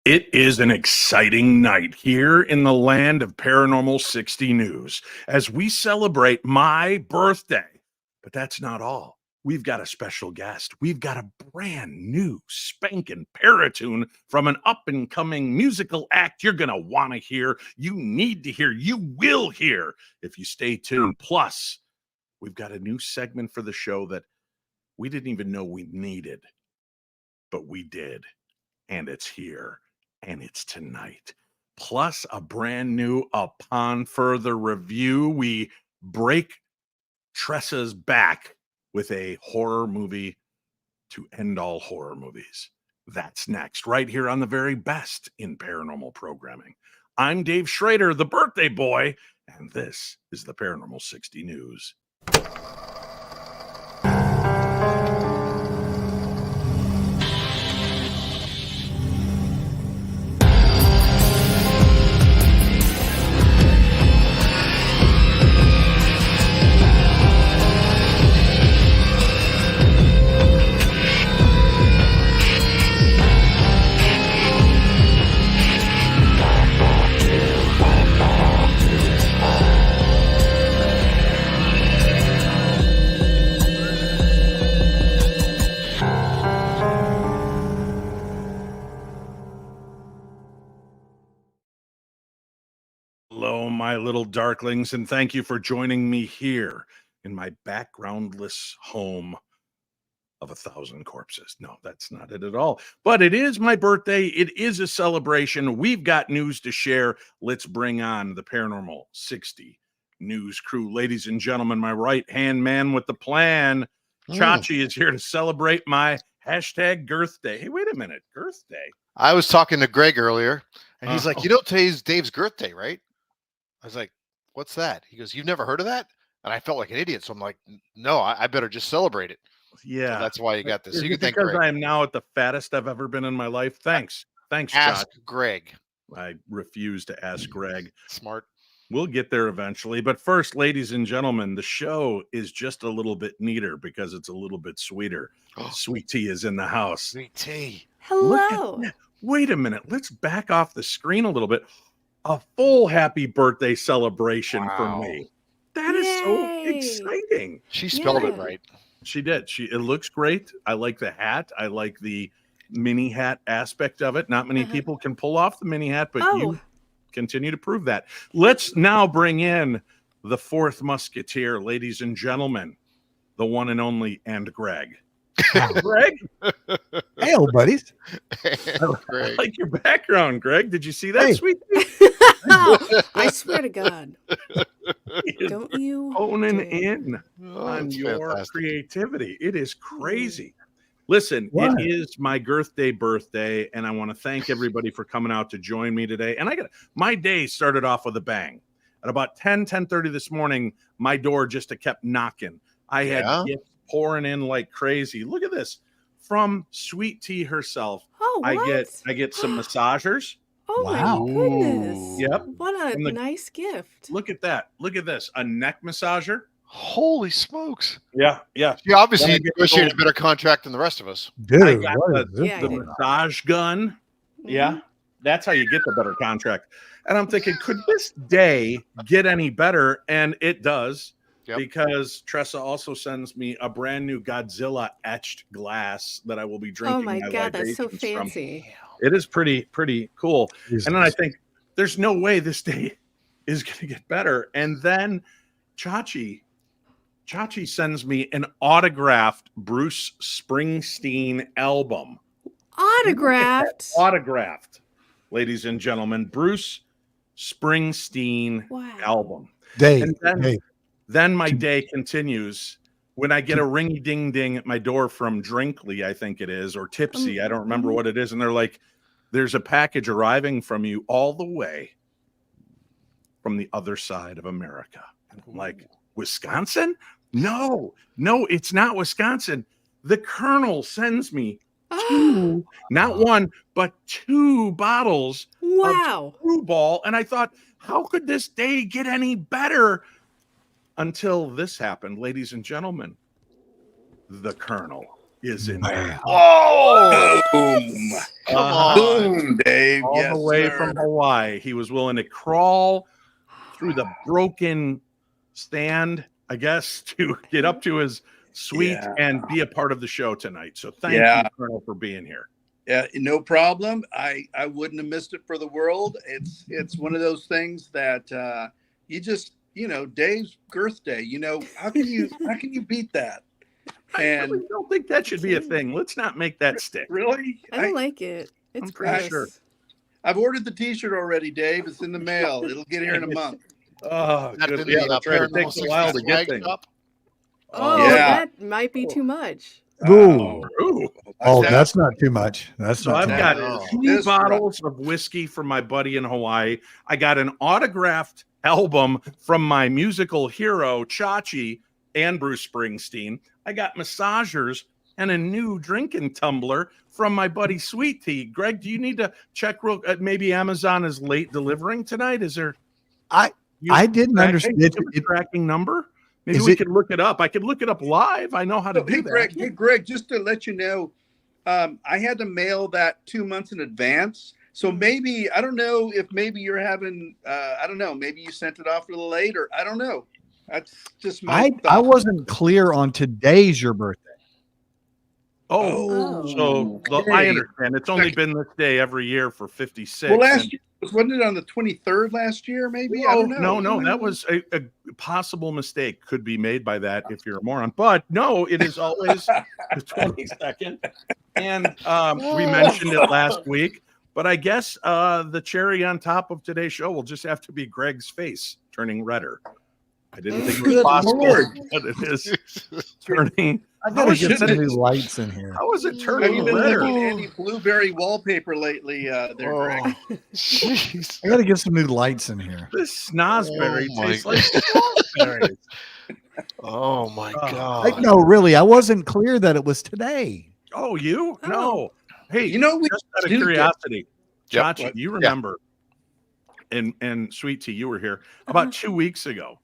It is an exciting night here in the land of Paranormal 60 News as we celebrate my birthday. But that's not all. We've got a special guest. We've got a brand new spanking paratune from an up and coming musical act you're going to want to hear. You need to hear. You will hear if you stay tuned. Plus, we've got a new segment for the show that we didn't even know we needed, but we did. And it's here. And it's tonight. Plus a brand new Upon Further Review. We break TRESSA'S back with a horror movie to end all horror movies. That's next, right here on the very best in paranormal programming. I'm Dave Schrader, the birthday boy, and this is the Paranormal 60 News. Hello, my little darklings, and thank you for joining me here in my backgroundless home of 1,000 corpses. No, that's not it at all. But it is my birthday. It is a celebration. We've got news to share. Let's bring on the Paranormal 60 News crew. Ladies and gentlemen, my right-hand man with the plan, Chachi, is here to celebrate my hashtag Girth Day. Hey, wait a minute. Girth Day? I was talking to Greg earlier, and he's like, you know, today's Dave's Girth Day, right? I was like, what's that? He goes, you've never heard of that? And I felt like an idiot. So I'm like, no, I better just celebrate it. Yeah. So that's why you got this. Is You can it thank because Greg. I am now at the fattest I've ever been in my life. Thanks. Thanks, Ask Josh. Greg. I refuse to ask Greg. Smart. We'll get there eventually. But first, ladies and gentlemen, the show is just a little bit neater because it's a little bit sweeter. Sweet Tea is in the house. Sweet Tea. Hello. Wait a minute. Let's back off the screen a little bit. A full happy birthday celebration for me. That is so exciting. She spelled it right. She did. It looks great. I like the hat. I like the mini hat aspect of it. Not many people can pull off the mini hat, but you continue to prove that. Let's now bring in the fourth musketeer, ladies and gentlemen, the one and only and Greg. Greg? Hey, old buddies. I like your background, Greg. Did you see that, Hey. Sweet? I swear to God. Don't you Honing in on your creativity. It is crazy. Listen, it is my Girth Day birthday, and I want to thank everybody for coming out to join me today. And my day started off with a bang. At about 10:30 this morning, my door just kept knocking. I had gifts pouring in like crazy. Look at this. From Sweet Tea herself. Oh, what? I get some massagers. Oh, Wow. my goodness. Yep. What a nice gift. Look at that. Look at this. A neck massager. Holy smokes. Yeah. You obviously negotiated a better contract than the rest of us. Dude, I got what is Yeah, this? the massage gun. Yeah. That's how you get the better contract. And I'm thinking, could this day get any better? And it does. Yep. Because Tressa also sends me a brand new Godzilla etched glass that I will be drinking. Oh my God, that's so libations from. fancy. It is pretty cool. Jesus. And then I think there's no way this day is going to get better. And then Chachi sends me an autographed Bruce Springsteen album. Autographed, ladies and gentlemen, Bruce Springsteen album. Dave, And then my day continues when I get a ringy ding ding at my door from Drinkly, I think it is, or Tipsy. I don't remember what it is. And they're like, there's a package arriving from you all the way from the other side of America. And I'm like, Wisconsin? No, it's not Wisconsin. The Colonel sends me two, not one, but 2 bottles of Screwball. And I thought, how could this day get any better? Until this happened, ladies and gentlemen. The Colonel is in there. Oh, Boom. come on. Boom. morning, Dave. all the way from Hawaii. He was willing to crawl through the broken stand, I guess, to get up to his suite and be a part of the show tonight. So thank you, Colonel, for being here. Yeah, no problem. I wouldn't have missed it for the world. It's one of those things that you just, Dave's birthday, how can you beat that? And I really don't think that should be a thing. Let's not make that stick. Really? I don't like it. It's gross. Sure. I've ordered the T-shirt already, Dave. It's in the mail. It'll get here in a month. Oh, That's good. been Yeah, the that's right. It Paranormal takes a 60 while to get swag things. shop. Oh, that might be too much. Ooh. Oh, that's not too much. That's So not I've too got much. 2 bottles of whiskey from my buddy in Hawaii. I got an autographed album from my musical hero, Chachi, and Bruce Springsteen. I got massagers and a new drinking tumbler from my buddy Sweet Tea. Greg, do you need to check maybe Amazon is late delivering tonight? Is there? I didn't understand the tracking number. Maybe we could look it up. I could look it up live. I know how to do that. Hey, Greg, just to let you know, I had to mail that 2 months in advance. So maybe, I don't know if maybe you're having, I don't know, maybe you sent it off a little late, or I don't know. That's just my thought. I wasn't clear on today's your birthday. So I understand. It's only been this day every year for 56. Well, last year, wasn't it on the 23rd last year, maybe? I don't know. No, that was a possible mistake could be made by that if you're a moron. But no, it is always the 22nd. And we mentioned it last week. But I guess the cherry on top of today's show will just have to be Greg's face turning redder. I didn't think it was possible, but it is turning. I gotta get some new lights in here. How is it Have turning you been redder? looking at any blueberry wallpaper lately, there, Greg? Jeez. I gotta get some new lights in here. This snozberry Oh, my tastes like snozberries. Oh my God. No, really, I wasn't clear that it was today. Oh, you? No. Hey, You know, we just out of do curiosity, Yep. Chachi, you remember, and Sweet Tea, you were here about 2 weeks ago.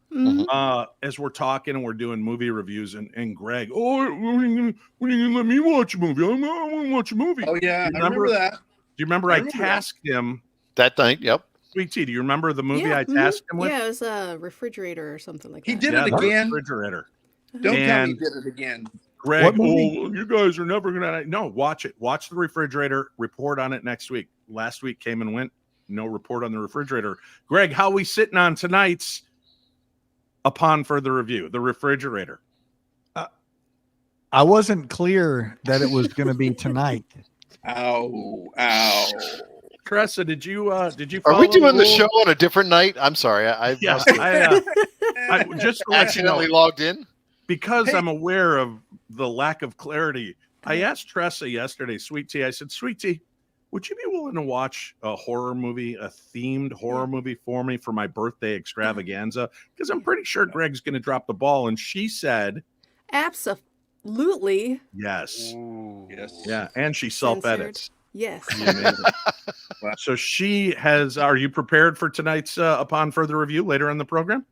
As we're talking and we're doing movie reviews, and Greg, when are you gonna let me watch a movie? I want to watch a movie. Oh yeah, Do you I remember that. Do you remember I tasked him? That thing, yep. Sweet Tea, do you remember the movie I tasked him with? Yeah, it was a refrigerator or something like that. He did Yeah, it the again. refrigerator. Don't tell me And- he did it again. Greg, What movie? you guys are never gonna. No, watch it. Watch the refrigerator. Report on it next week. Last week came and went. No report on the refrigerator. Greg, how we sitting on tonight's upon further review? The refrigerator. I wasn't clear that it was going to be tonight. Ow. Tressa, did you? Are we follow doing the rules? show on a different night? I'm sorry. I Yes, must have I just to let you know, accidentally logged in. because I'm aware of the lack of clarity. I asked Tressa yesterday, Sweet Tea. I said, Sweet Tea, would you be willing to watch a horror movie, a themed horror movie for me for my birthday extravaganza? Because I'm pretty sure Greg's going to drop the ball. And she said, Absolutely. yes. Yes. Yeah. And she self-edits. Yes. So she has, are you prepared for tonight's upon further review later in the program?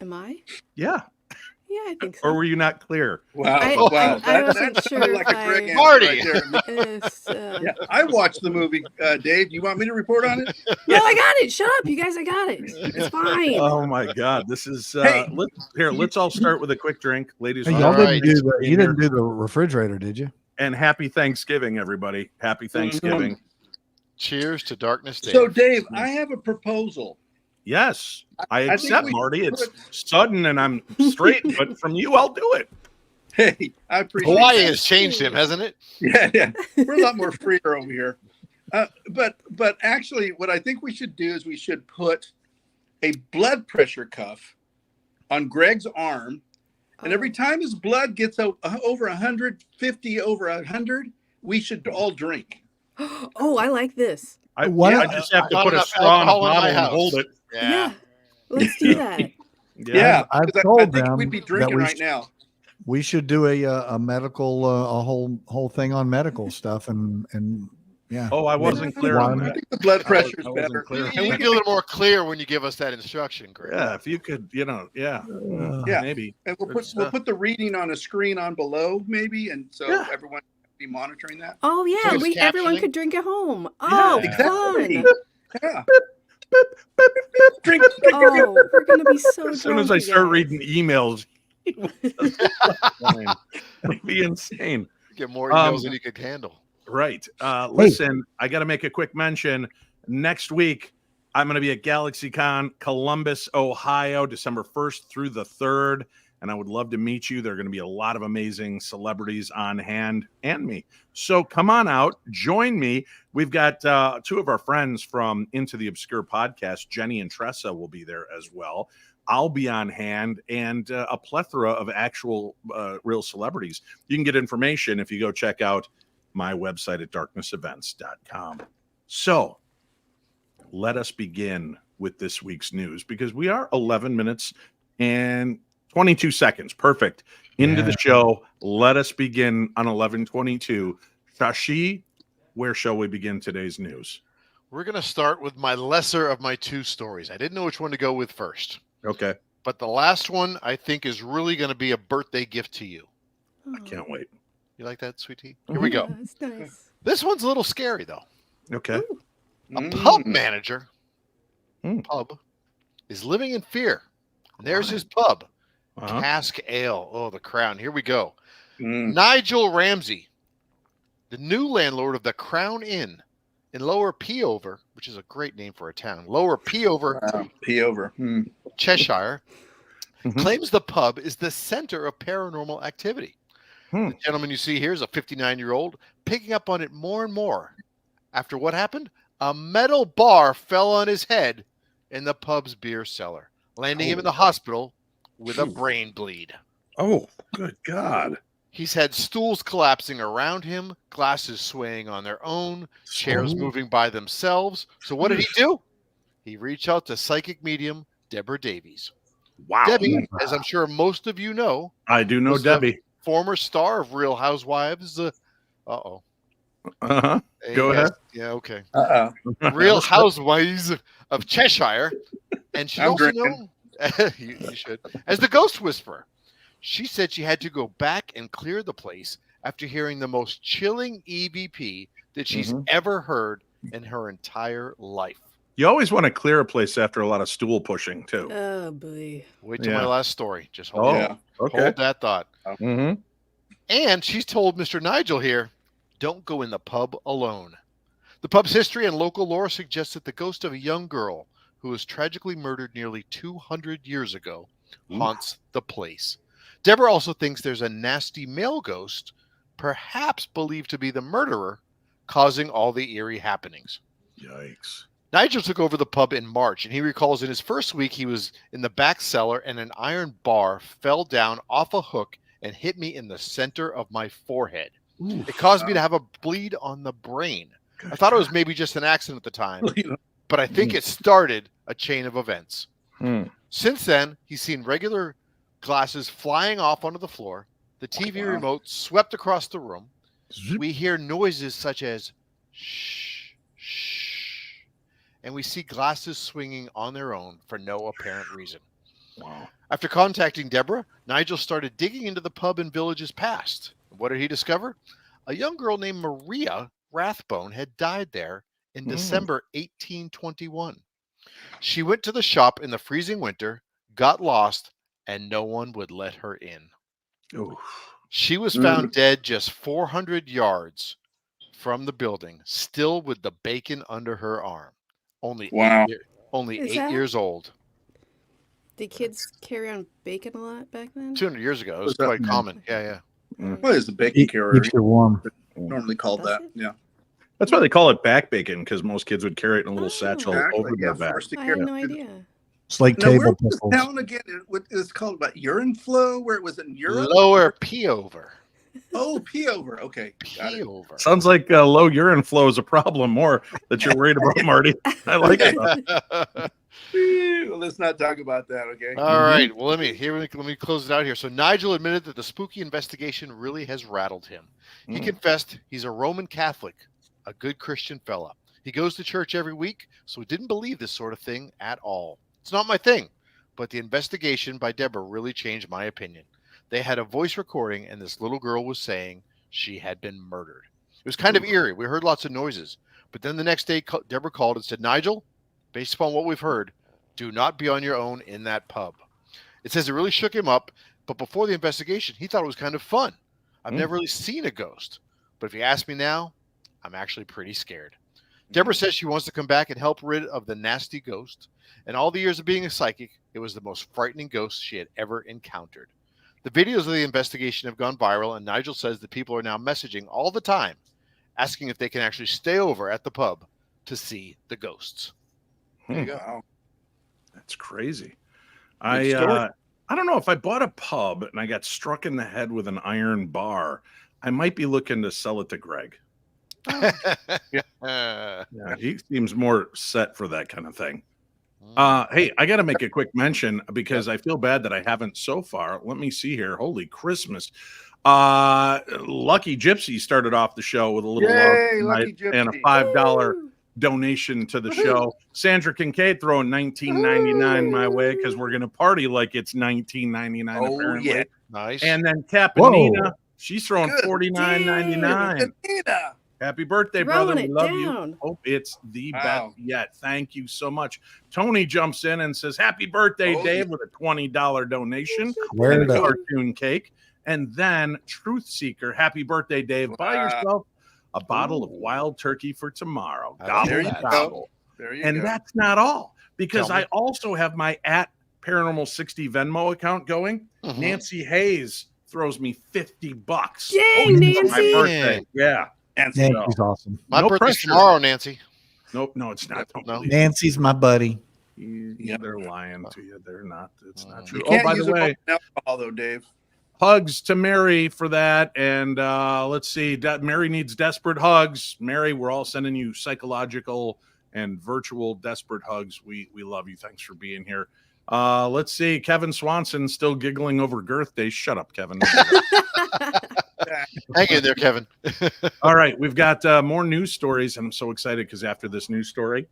Am I? Yeah. Yeah, I think so. Or were you not clear? Wow. I wasn't That sure sounded if like a Greg I- answer Marty. right there. It's, Yeah, I watched the movie, Dave. You want me to report on it? No, I got it. Shut up, you guys. I got it. It's fine. Oh my God. This is, Hey. let's all start with a quick drink, ladies. Hey, and y'all gentlemen. didn't do Thanks for the. being You didn't here. do the refrigerator, did you? And happy Thanksgiving, everybody. Happy Thanksgiving. Cheers to darkness, Dave. So, Dave, I have a proposal. Yes, I think accept, we Marty. It's put- sudden and I'm straight, but from you, I'll do it. Hey, I appreciate Hawaii that. has changed him, hasn't it? Yeah. We're a lot more freer over here. But actually, what I think we should do is we should put a blood pressure cuff on Greg's arm, and every time his blood gets over 150 over 100, we should all drink. Oh, I like this. I What? just have to Not put a enough straw in a alcohol in my bottle and house. hold it. Yeah. Let's do that. Yeah, I've 'cause I told think them we'd be that drinking we right now. We should do a medical a whole thing on medical stuff and yeah. Oh, I wasn't clear on One. I that. think the blood pressure is I wasn't better. clear. You can be a little more clear when you give us that instruction, Greg. Yeah, if you could, Yeah. maybe. And Good we'll stuff. put the reading on a screen on below, maybe, and so Yeah. everyone be monitoring that? Oh yeah, Closed everyone captioning? could drink at home. Oh, Exactly. fun! Yeah. Oh, we're gonna be so As soon drunk. as I you start guys. reading emails, it'd be insane. Get more emails than you could handle. Right. Listen, I got to make a quick mention. Next week, I'm going to be at GalaxyCon, Columbus, Ohio, December 1st through the 3rd. And I would love to meet you. There are going to be a lot of amazing celebrities on hand and me. So come on out, join me. We've got two of our friends from Into the Obscure podcast, Jenny and Tressa, will be there as well. I'll be on hand, and a plethora of actual real celebrities. You can get information if you go check out my website at darknessevents.com. So let us begin with this week's news, because we are 11 minutes and 22 seconds. Perfect. Into the show. Let us begin on 11:22. Shashi, where shall we begin today's news? We're going to start with my lesser of my two stories. I didn't know which one to go with first. Okay. But the last one, I think, is really going to be a birthday gift to you. I can't wait. You like that, sweetie? Here we go. Yeah, that's nice. This one's a little scary, though. Okay. A pub manager Mm. pub is living in fear. And there's his pub, Uh-huh. Cask Ale. Oh, the Crown. Here we go. Mm. Nigel Ramsey, the new landlord of the Crown Inn in Lower Peover, which is a great name for a town, Lower Peover, Pee over. Cheshire, Mhm. claims the pub is the center of paranormal activity. The gentleman you see here is a 59-year-old, picking up on it more and more. After what happened? A metal bar fell on his head in the pub's beer cellar, landing him in the hospital with a brain bleed. Oh, good God. He's had stools collapsing around him, glasses swaying on their own, chairs moving by themselves. So what did he do? He reached out to psychic medium Deborah Davies. Wow. Debbie, as I'm sure most of you know, I do know was the Debbie. former star of Real Housewives. Uh-oh. Uh-huh. Hey, Go guys. ahead. Yeah, okay. Uh-oh. Real Housewives of Cheshire. And she's I'm also drinking. known, you should, as the Ghost Whisperer. She said she had to go back and clear the place after hearing the most chilling EVP that she's ever heard in her entire life. You always want to clear a place after a lot of stool pushing, too. Oh boy. Wait till my Yeah. last story. Just hold, Yeah. hold that thought. Mm-hmm. And she's told Mr. Nigel here, don't go in the pub alone. The pub's history and local lore suggests that the ghost of a young girl who was tragically murdered nearly 200 years ago haunts the place. Deborah also thinks there's a nasty male ghost, perhaps believed to be the murderer, causing all the eerie happenings. Yikes. Nigel took over the pub in March, and he recalls in his first week he was in the back cellar and an iron bar fell down off a hook and hit me in the center of my forehead. Ooh, It caused me to have a bleed on the brain. I thought it was maybe just an accident at the time, but I think it started a chain of events. Since then, he's seen regular glasses flying off onto the floor, the TV remote swept across the room. We hear noises such as shh, shh, and we see glasses swinging on their own for no apparent reason. Wow. After contacting Deborah, Nigel started digging into the pub and villages past. What did he discover? A young girl named Maria Rathbone had died there in December 1821. She went to the shop in the freezing winter, got lost, and no one would let her in. Ooh. She was found dead just 400 yards from the building, still with the bacon under her arm. Only Is 8 that- years old. Did kids carry on bacon a lot back then? 200 years ago. It was Was that- quite common. Yeah. What is the bacon carrier? Keeps you warm. Normally called Does that. it? Yeah. That's why they call it back bacon, because most kids would carry it in a little satchel Exactly, over yeah, their back. forced to I carry had no it. idea. It's like Now, where table was pickles. this town again? It's called about urine flow, where it was in Europe? Lower Peover. Oh, Peover. Okay. Got it. Peover. Sounds like low urine flow is a problem more that you're worried about, Marty. I like it. Well, let's not talk about that, okay? All right. Well, let me close it out here. So Nigel admitted that the spooky investigation really has rattled him. He confessed he's a Roman Catholic, a good Christian fella. He goes to church every week, so he didn't believe this sort of thing at all. It's not my thing, but the investigation by Deborah really changed my opinion. They had a voice recording, and this little girl was saying she had been murdered. It was kind of eerie. We heard lots of noises. But then the next day, Deborah called and said, Nigel, based upon what we've heard, do not be on your own in that pub. It says it really shook him up, but before the investigation, he thought it was kind of fun. I've never really seen a ghost, but if you ask me now, I'm actually pretty scared. Deborah says she wants to come back and help rid of the nasty ghost. And all the years of being a psychic, it was the most frightening ghost she had ever encountered. The videos of the investigation have gone viral, and Nigel says that people are now messaging all the time, asking if they can actually stay over at the pub to see the ghosts. There you go. That's crazy. Good I don't know if I bought a pub and I got struck in the head with an iron bar, I might be looking to sell it to Greg. Yeah, he seems more set for that kind of thing. Hey, I got to make a quick mention because I feel bad that I haven't so far. Let me see here. Holy Christmas. Lucky Gypsy started off the show with a little Yay, love Lucky tonight and a Gypsy. $5 donation to the show. Sandra Kincaid throwing $19.99 my way because we're going to party like it's $19.99 Oh, apparently. yeah. Nice. And then Caponina, Whoa. she's throwing Good. $49.99. Anita. Happy birthday, Throwing brother. We it love down. you. Hope it's the Wow. best yet. Thank you so much. Tony jumps in and says, happy birthday, Oh, Dave, with a $20 donation Where and a the cartoon cake. And then Truth Seeker, happy birthday, Dave. Buy Wow. yourself a bottle of wild turkey for tomorrow. I Gobble, There you that. go. gobble. There you And go. that's not all, because Tell me. I also have my at Paranormal 60 Venmo account going. Mhm. Nancy Hayes throws me $50. Dang, for Nancy. my birthday. Yeah. Nancy. Nancy's No. awesome. My No birthday's pressure. tomorrow, Nancy. Nope, no, it's not. Don't No. believe Nancy's my buddy. Yep. They're lying to you. They're not. It's not true. You Oh, can't by use the it way, on alcohol, though, Dave. hugs to Mary for that. And let's see. Mary needs desperate hugs. Mary, we're all sending you psychological and virtual desperate hugs. We love you. Thanks for being here. Let's see. Kevin Swanson still giggling over Girth Day. Shut up, Kevin. Hang in there, Kevin. All right, we've got more news stories, and I'm so excited because after this news story,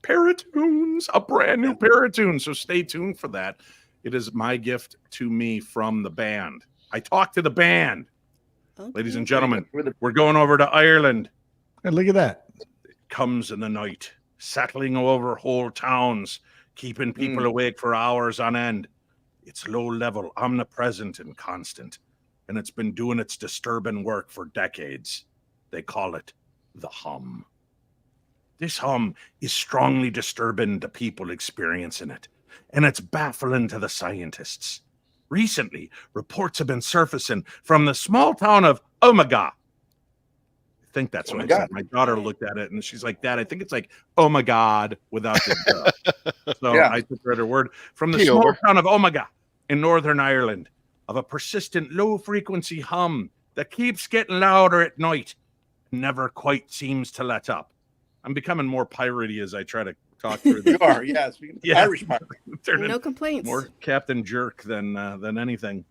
Paratunes, a brand new Paratune. So stay tuned for that. It is my gift to me from the band. I talked to the band, ladies and gentlemen. We're going over to Ireland. Hey, look at that. It comes in the night, settling over whole towns, keeping people awake for hours on end. It's low level, omnipresent, and constant. And it's been doing its disturbing work for decades. They call it the hum. This hum is strongly disturbing the people experiencing it, and it's baffling to the scientists. Recently, reports have been surfacing from the small town of Omagh. I think that's what I said. My daughter looked at it and she's like, Dad, I think it's like, oh my God, without the So Yeah. I took her at her word. From the Tea small over. town of Omagh in Northern Ireland, of a persistent low-frequency hum that keeps getting louder at night, never quite seems to let up. I'm becoming more piratey as I try to talk through You this. are, yes. Yeah. Irish pirate. Turning No complaints. more Captain Jerk than anything.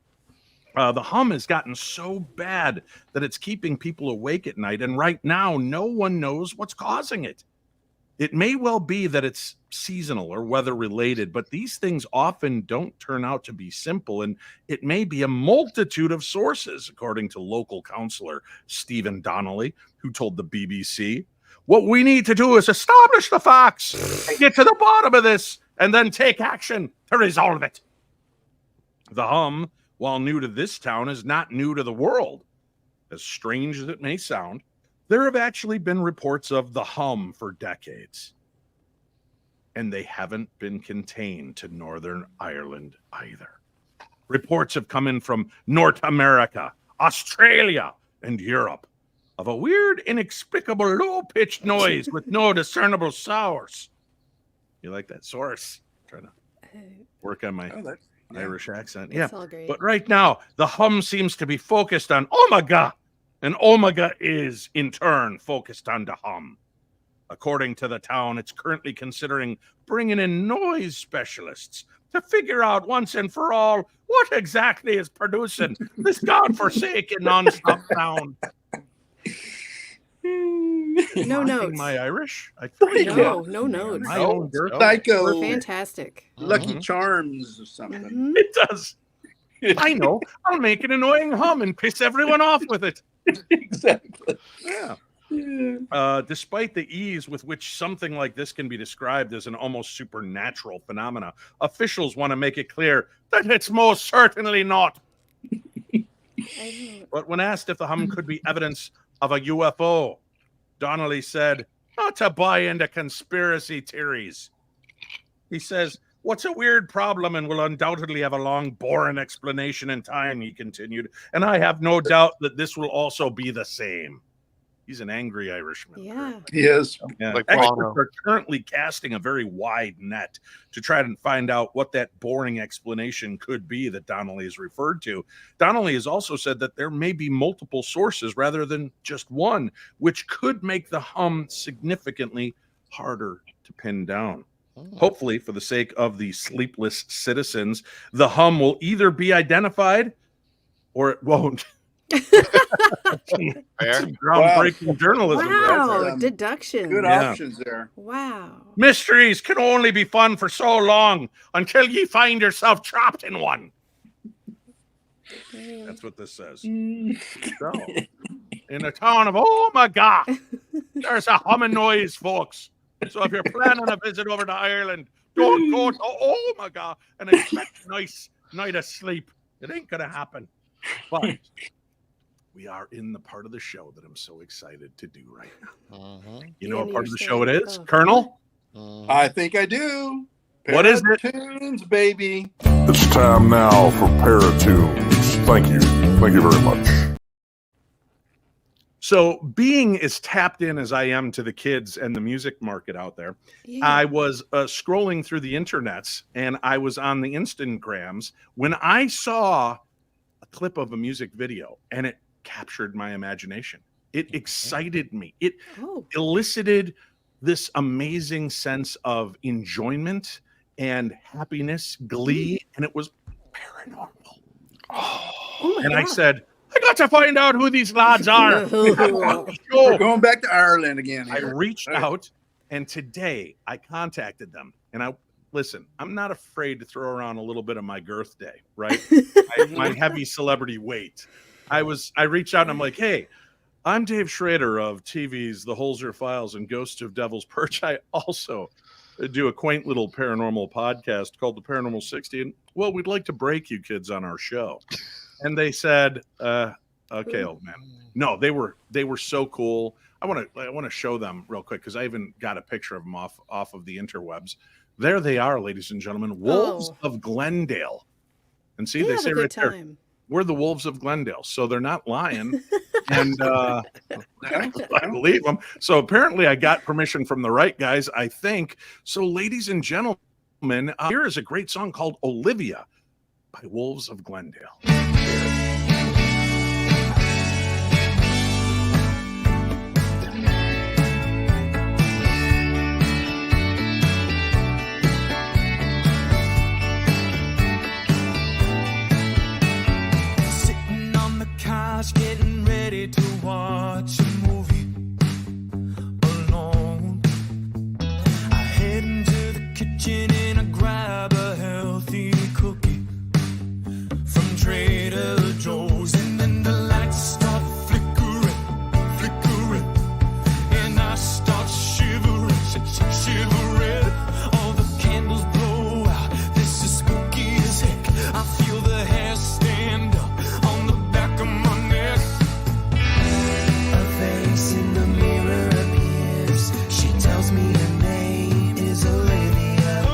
The hum has gotten so bad that it's keeping people awake at night, and right now, no one knows what's causing it. It may well be that it's seasonal or weather related, but these things often don't turn out to be simple, and it may be a multitude of sources, according to local councillor Stephen Donnelly, who told the BBC, "What we need to do is establish the facts and get to the bottom of this, and then take action to resolve it." The hum, while new to this town, is not new to the world. As strange as it may sound, there have actually been reports of the hum for decades. And they haven't been contained to Northern Ireland either. Reports have come in from North America, Australia, and Europe of a weird, inexplicable, low-pitched noise with no discernible source. You like that source? Trying to work on my Oh, that's, yeah. Irish accent. It's Yeah. all great. But right now, the hum seems to be focused on Omagh, and Omagh is, in turn, focused on the hum. According to the town, it's currently considering bringing in noise specialists to figure out once and for all what exactly is producing this godforsaken non-stop sound. No Mocking notes. My Irish? I No, no notes. My own dirt. Psycho. Fantastic. Lucky Mhm. Charms or something. Mhm. It does. I know. I'll make an annoying hum and piss everyone off with it. Exactly. Yeah. Despite the ease with which something like this can be described as an almost supernatural phenomena, officials want to make it clear that it's most certainly not. But when asked if the hum could be evidence of a UFO, Donnelly said, not to buy into conspiracy theories. He says, what's a weird problem and will undoubtedly have a long, boring explanation in time, he continued. And I have no doubt that this will also be the same. He's an angry Irishman. Yeah. He is. Yeah. Like Experts Bono. are currently casting a very wide net to try and find out what that boring explanation could be that Donnelly has referred to. Donnelly has also said that there may be multiple sources rather than just one, which could make the hum significantly harder to pin down. Hopefully, for the sake of the sleepless citizens, the hum will either be identified or it won't. Fair. Groundbreaking journalism. Wow, That's, deduction. Good Yeah. options there. Wow. Mysteries can only be fun for so long until you find yourself trapped in one. That's what this says. So, in the town of Omagh, there's a humming noise, folks. So if you're planning a visit over to Ireland, don't go to Omagh and expect a nice night of sleep. It ain't going to happen. But we are in the part of the show that I'm so excited to do right now. You know what part of the show it is, Colonel? I think I do. What is it? Paratunes, baby. It's time now for Paratunes. Thank you. Thank you very much. So being as tapped in as I am to the kids and the music market out there, I was scrolling through the internets and I was on the Instagrams when I saw a clip of a music video and it captured my imagination. It excited me. It elicited this amazing sense of enjoyment and happiness, glee, and it was paranormal. And I said, I got to find out who these lads are. We're going back to Ireland again. I Here. reached out, and today I contacted them. And listen, I'm not afraid to throw around a little bit of my girth day, right? my heavy celebrity weight. I reached out and I'm like, hey, I'm Dave Schrader of TV's The Holzer Files and Ghosts of Devil's Perch. I also do a quaint little paranormal podcast called The Paranormal 60. And, well, we'd like to break you kids on our show. And they said, okay, old man. No, they were so cool. I want to show them real quick because I even got a picture of them off of the interwebs. There they are, ladies and gentlemen, Wolves of Glendale. And see, they say right there, we're the Wolves of Glendale. So they're not lying. And I believe them. So apparently I got permission from the right guys, I think. So ladies and gentlemen, here is a great song called Olivia by Wolves of Glendale. Sitting on the couch, getting ready to watch a movie alone. I head into the kitchen and I grab a healthy cookie from Trader Joe's, and then the lights start flickering, and I start shivering. All the candles blow out. This is spooky as heck. I feel the hair stand up on the back of my neck. A face in the mirror appears. She tells me her name is Olivia.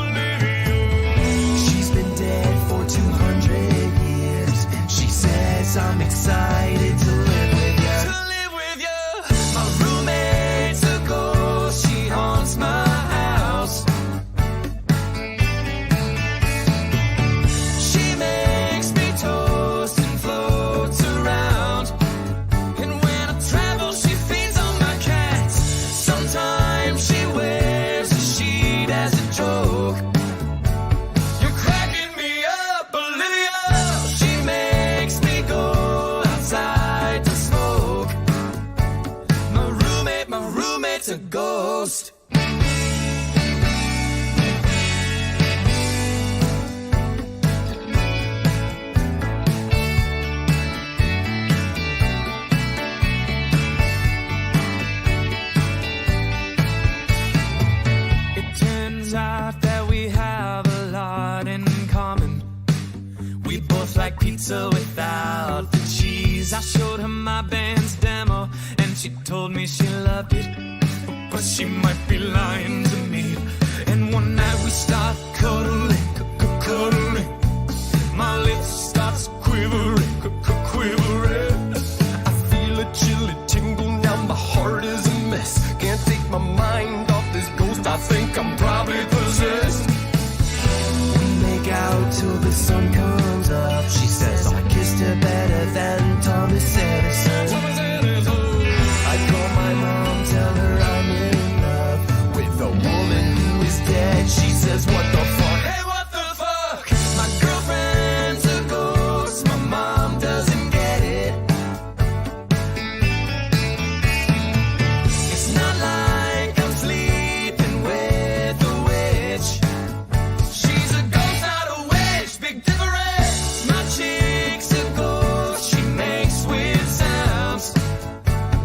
She's been dead for 200 years. She says I'm excited to live with you. My roommate's a ghost. She haunts my house. She makes me toast and floats around. And when I travel, she feeds on my cats. Sometimes she wears a sheet as a joke. You're cracking me up, Olivia. She makes me go outside to smoke. My roommate's a ghost. pizza without the cheese. I showed her my band's demo, and she told me she loved it, but she might be lying to me. And one night we start cuddling, cuddling. My lips starts quivering, quivering. I feel a chilly tingle now, my heart is a mess. Can't take my mind off this ghost, I think I'm probably possessed. We make out till the sun comes up. She says I kissed her better than Thomas Edison. I call my mom, tell her I'm in love with a woman who is dead. She says, what the fuck? Hey, what the fuck? My girlfriend's a ghost. My mom doesn't get it. It's not like I'm sleeping with a witch. She's a ghost, not a witch. Big difference. My chick's a ghost. She makes weird sounds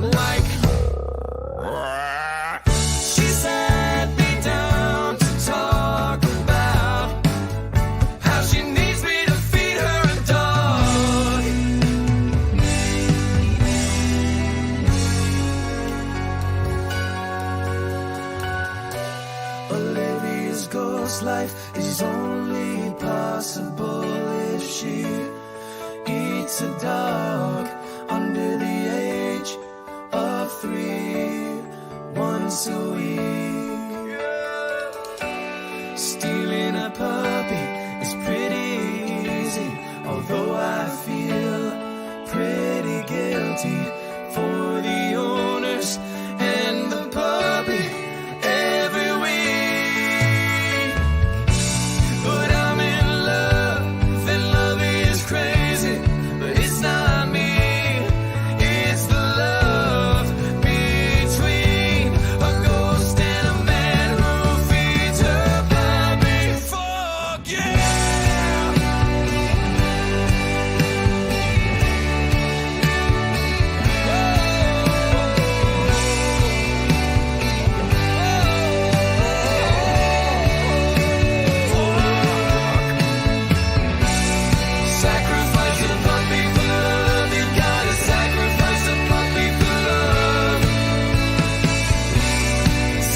like. She sat me down to talk about how she needs me to feed her a dog. Olivia's ghost life is only possible if she eats a dog under the age of 3 once a week. Stealing a puppy is pretty easy, although I feel pretty guilty for the owners and the puppy every week. But I'm in love, and love is crazy, but it's not me. It's the love between a ghost and a man who feeds her puppy. Fuck yeah! Sacrifice a puppy for love. You gotta sacrifice a puppy for love.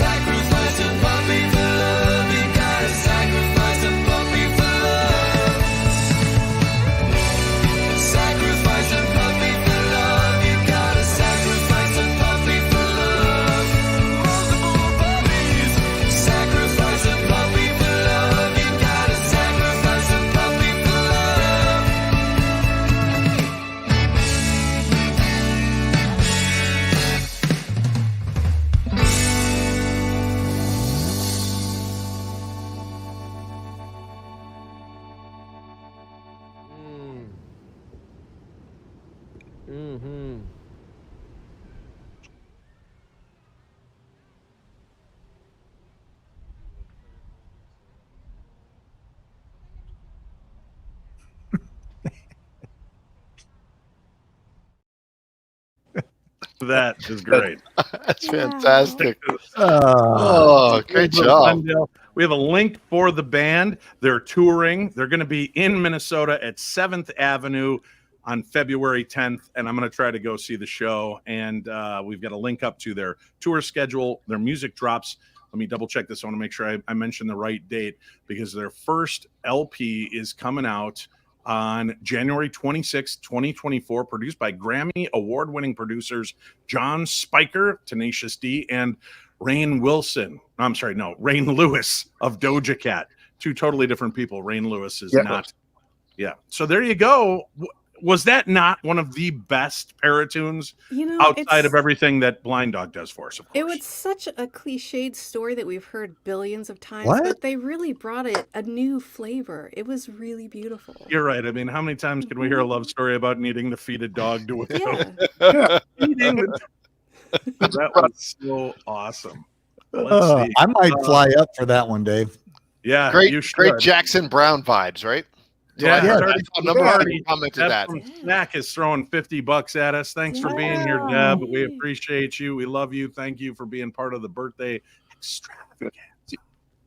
Sacrifice a puppy for love. You gotta sacrifice a puppy for love. Sacrifice a puppy for love. You gotta sacrifice a puppy for love. Multiple puppies. Sacrifice a puppy for love. You gotta sacrifice a puppy for love. That is great. That's fantastic. Oh, Oh, great job. Glendale. We have a link for the band. They're touring. They're going to be in Minnesota at 7th Avenue on February 10th, and I'm going to try to go see the show. And we've got a link up to their tour schedule. Their music drops. Let me double check this. I want to make sure I mention the right date, because their first LP is coming out on January 26, 2024, produced by Grammy award-winning producers John Spiker, Tenacious D, and Rain Lewis of Doja Cat. Two totally different people. Rain Lewis is not. Yeah. So there you go. Was that not one of the best Paratunes outside of everything that Blind Dog does for us? Of course. It was such a cliched story that we've heard billions of times, What? but they really brought it a new flavor. It was really beautiful. You're right. I mean, how many times can we hear a love story about needing to feed a dog to a Yeah. That was so awesome. Let's see. I might fly up for that one, Dave. Yeah, Great, you should. great Jackson Brown vibes, right? Yeah, Yeah. Dirty Number Party. commented that. Snack is throwing $50 at us. Thanks for being here, Deb. We appreciate you. We love you. Thank you for being part of the birthday extravaganza.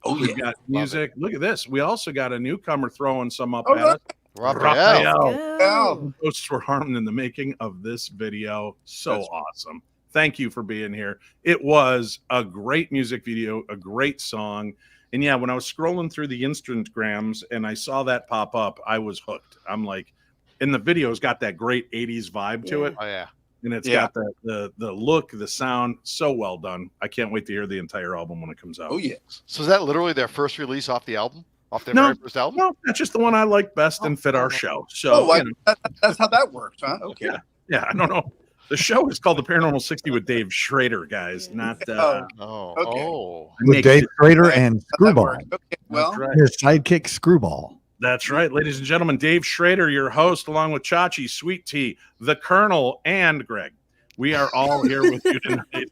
Oh, we got music. Look at this. We also got a newcomer throwing some up at us. Raphael. Go. Ghosts were harmed in the making of this video. So awesome. Thank you for being here. It was a great music video, a great song. And yeah, when I was scrolling through the Instagrams and I saw that pop up, I was hooked. I'm like, and the video's got that great 80s vibe to it. Oh yeah. And it's got the look, the sound, so well done. I can't wait to hear the entire album when it comes out. Oh yeah. So is that literally their first release off the album? Off their No, very first album? No, that's just the one I like best and fit our show. So that's how that works, huh? Okay. Yeah, I don't know. The show is called The Paranormal 60 with Dave Schrader, guys. Not with Dave Schrader and Screwball. Okay, well, his sidekick Screwball. That's right, ladies and gentlemen. Dave Schrader, your host, along with Chachi, Sweet Tea, the Colonel, and Greg. We are all here with you tonight.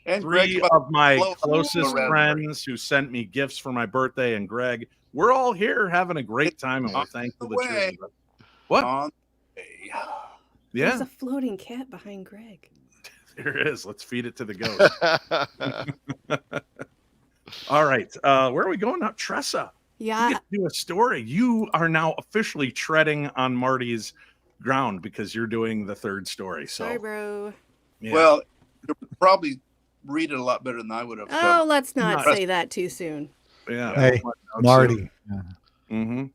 And Three of my closest friends who sent me gifts for my birthday, and Greg. We're all here having a great time, and we're thankful that you're here. What? Yeah. There's a floating cat behind Greg. There is. Let's feed it to the ghost. All right. Where are we going now? Tressa. Yeah. You get to do a story. You are now officially treading on Marty's ground because you're doing the third story. So, sorry, bro. Yeah. Well, you'll probably read it a lot better than I would have. Oh, let's not say that too soon. Yeah. Hey, Marty. Mm-hmm.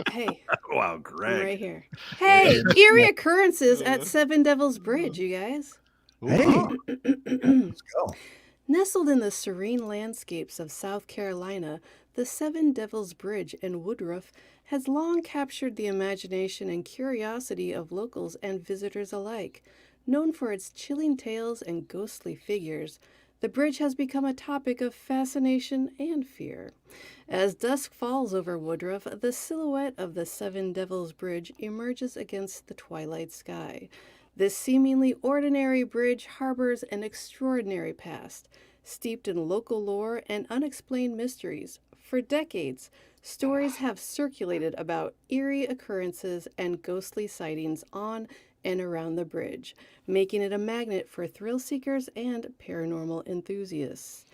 Hey. Wow, Greg. I'm right here. Hey, Eerie Occurrences at Seven Devils Bridge, you guys. Hey. Let's go. Nestled in the serene landscapes of South Carolina, the Seven Devils Bridge in Woodruff has long captured the imagination and curiosity of locals and visitors alike. Known for its chilling tales and ghostly figures, the bridge has become a topic of fascination and fear. As dusk falls over Woodruff, the silhouette of the Seven Devils Bridge emerges against the twilight sky. This seemingly ordinary bridge harbors an extraordinary past, steeped in local lore and unexplained mysteries. For decades, stories have circulated about eerie occurrences and ghostly sightings on and around the bridge, making it a magnet for thrill seekers and paranormal enthusiasts.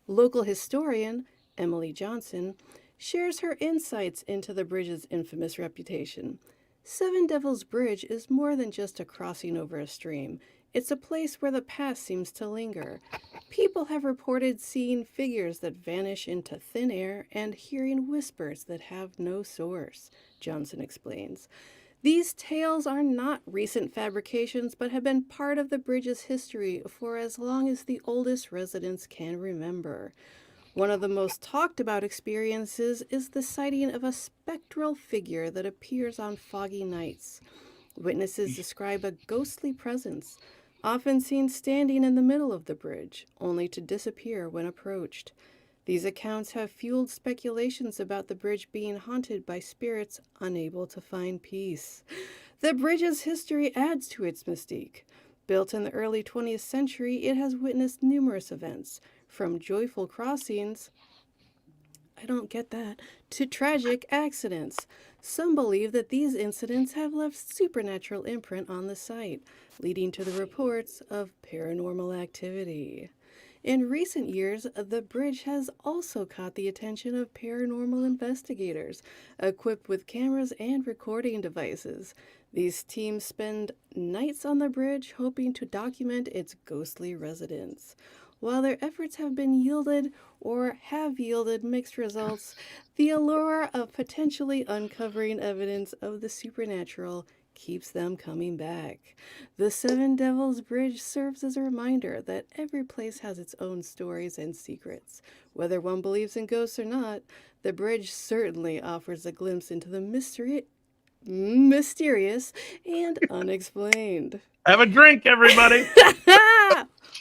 Local historian Emily Johnson shares her insights into the bridge's infamous reputation. Seven Devils Bridge is more than just a crossing over a stream. It's a place where the past seems to linger. People have reported seeing figures that vanish into thin air and hearing whispers that have no source, Johnson explains. These tales are not recent fabrications, but have been part of the bridge's history for as long as the oldest residents can remember. One of the most talked about experiences is the sighting of a spectral figure that appears on foggy nights. Witnesses describe a ghostly presence, often seen standing in the middle of the bridge, only to disappear when approached. These accounts have fueled speculations about the bridge being haunted by spirits unable to find peace. The bridge's history adds to its mystique. Built in the early 20th century, it has witnessed numerous events, from joyful crossings, I don't get that, to tragic accidents. Some believe that these incidents have left supernatural imprint on the site, leading to the reports of paranormal activity. In recent years, the bridge has also caught the attention of paranormal investigators, equipped with cameras and recording devices. These teams spend nights on the bridge hoping to document its ghostly residents. While their efforts have yielded mixed results, the allure of potentially uncovering evidence of the supernatural keeps them coming back. The Seven Devils Bridge serves as a reminder that every place has its own stories and secrets. Whether one believes in ghosts or not, the bridge certainly offers a glimpse into the mysterious and unexplained. Have a drink, everybody.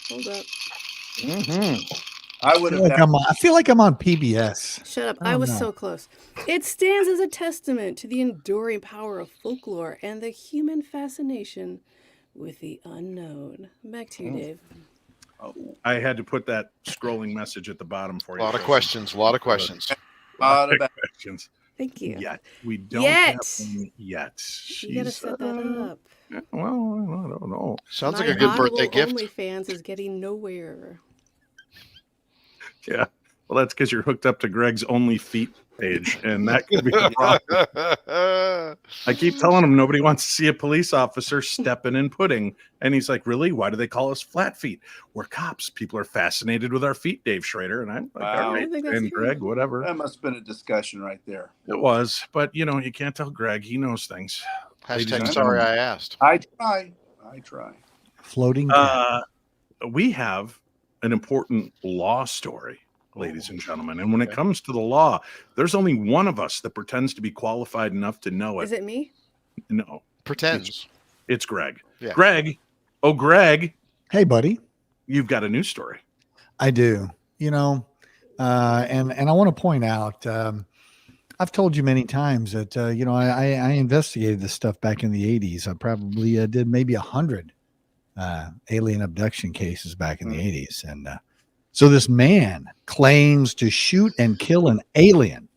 Hold up. Mm-hmm. I feel like I'm on PBS. Shut up. I was so close. It stands as a testament to the enduring power of folklore and the human fascination with the unknown. Back to you, Dave. I had to put that scrolling message at the bottom for you. A lot of questions. Thank you. Yet. We don't have one yet. You gotta set that up. Well, I don't know. Sounds like a good birthday gift. OnlyFans is getting nowhere. Yeah. Well, that's because you're hooked up to Greg's Only Feet page, and that could be the problem. I keep telling him nobody wants to see a police officer stepping in pudding. And he's like, really? Why do they call us flat feet? We're cops. People are fascinated with our feet, Dave Schrader. And I'm like, Wow. all right. I think that's And true. Greg, whatever. That must have been a discussion right there. It was. But, you know, you can't tell Greg. He knows things. Ladies and Hashtag sorry gentlemen. I asked. I try. Floating cat. We have an important law story, ladies and gentlemen. And when it comes to the law, there's only one of us that pretends to be qualified enough to know it. Is it me? No, Pretends. it's Greg. Yeah. Greg. Oh, Greg, Hey, buddy. you've got a news story. I do. You know, and I want to point out, I've told you many times that, you know, I investigated this stuff back in the 80s. I probably did maybe 100 alien abduction cases back in the 80s. And so this man claims to shoot and kill an alien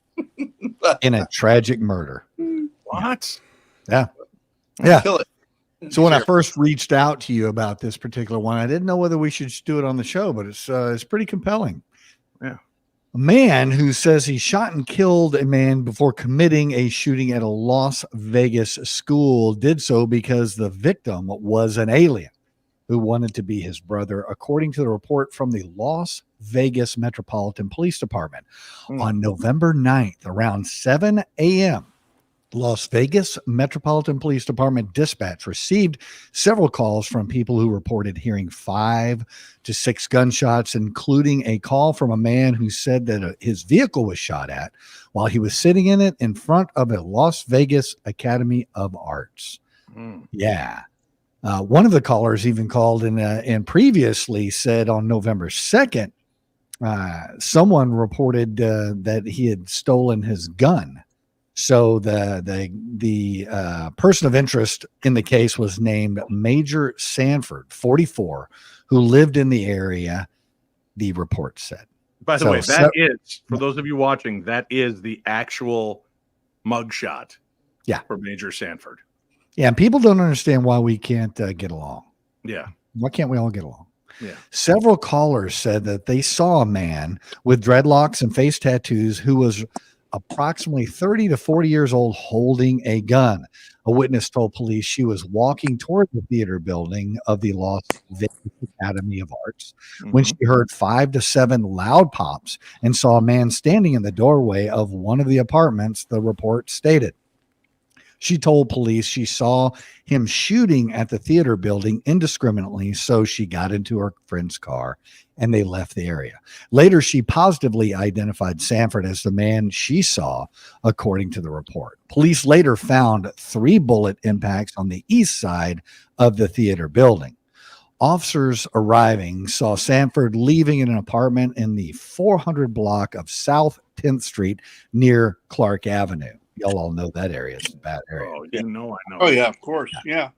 in a tragic murder. What? Yeah. Kill it. So when I first reached out to you about this particular one, I didn't know whether we should do it on the show, but it's pretty compelling. Yeah. A man who says he shot and killed a man before committing a shooting at a Las Vegas school did so because the victim was an alien who wanted to be his brother, according to the report from the Las Vegas Metropolitan Police Department. On November 9th, around 7 a.m., Las Vegas Metropolitan Police Department dispatch received several calls from people who reported hearing 5 to 6 gunshots, including a call from a man who said that his vehicle was shot at while he was sitting in it in front of a Las Vegas Academy of Arts. Yeah. One of the callers even called and previously said on November 2nd, someone reported that he had stolen his gun. So the person of interest in the case was named Major Sanford, 44, who lived in the area, the report said. By the So- way, so- that is, for those of you watching, that is the actual mugshot. Yeah. For Major Sanford. Yeah, and people don't understand why we can't get along. Yeah. Why can't we all get along? Yeah. Several callers said that they saw a man with dreadlocks and face tattoos who was approximately 30 to 40 years old holding a gun. A witness told police she was walking toward the theater building of the Las Vegas Academy of Arts when she heard 5 to 7 loud pops and saw a man standing in the doorway of one of the apartments, the report stated. She told police she saw him shooting at the theater building indiscriminately, so she got into her friend's car and they left the area. Later, she positively identified Sanford as the man she saw, according to the report. Police later found 3 bullet impacts on the east side of the theater building. Officers arriving saw Sanford leaving in an apartment in the 400 block of South 10th Street near Clark Avenue. Y'all all know that area. It's a bad area. Oh, you know, I know. Oh yeah, of course. Yeah.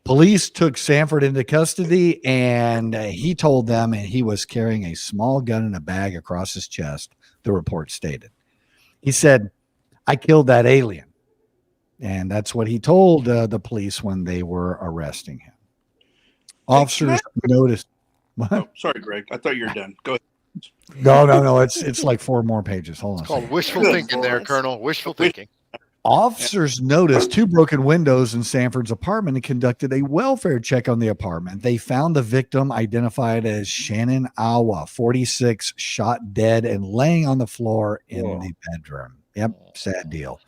Police took Sanford into custody, and he told them he was carrying a small gun in a bag across his chest, the report stated. He said, "I killed that alien." And that's what he told the police when they were arresting him. Officers noticed. What? Oh, sorry, Greg. I thought you were done. Go ahead. No. It's like 4 more pages. Hold on. It's a called second. wishful thinking there, Colonel. Wishful thinking. Officers noticed 2 broken windows in Sanford's apartment and conducted a welfare check on the apartment. They found the victim identified as Shannon Awa, 46, shot dead and laying on the floor in the bedroom. Yep, sad deal.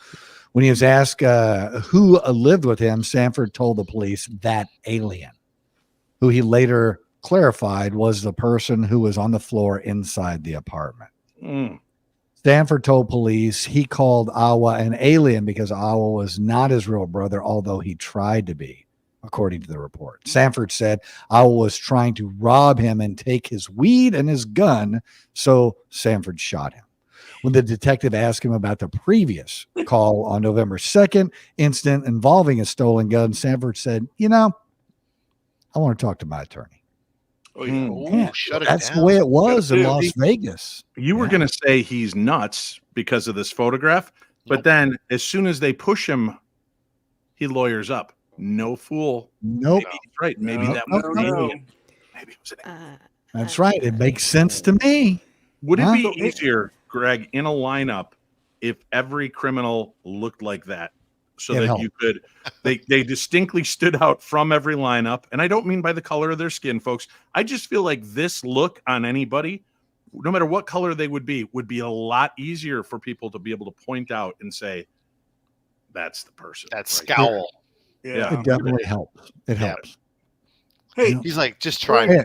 When he was asked who lived with him, Sanford told the police that alien, who he later clarified was the person who was on the floor inside the apartment. Sanford told police he called Awa an alien because Awa was not his real brother, although he tried to be, according to the report. Sanford said Awa was trying to rob him and take his weed and his gun, so Sanford shot him. When the detective asked him about the previous call on November 2nd incident involving a stolen gun, Sanford said, "You know, I want to talk to my attorney." Oh yeah. Ooh, Yeah, shut it that's down. the way it was in Yeah. Las Vegas. You were going to say he's nuts because of this photograph, but then as soon as they push him, he lawyers up. No fool. Nope. Maybe he's right. Maybe No, that was no, an no. alien. Maybe it was an alien. That's right. It makes sense to me. Would it Huh? be easier, Greg, in a lineup if every criminal looked like that? So It that helped. you could, they distinctly stood out from every lineup. And I don't mean by the color of their skin, folks. I just feel like this look on anybody, no matter what color they would be a lot easier for people to be able to point out and say, that's the person. That right scowl. Yeah. It definitely helps. It helps. Hey, Yeah. He's like, just try Hey, me.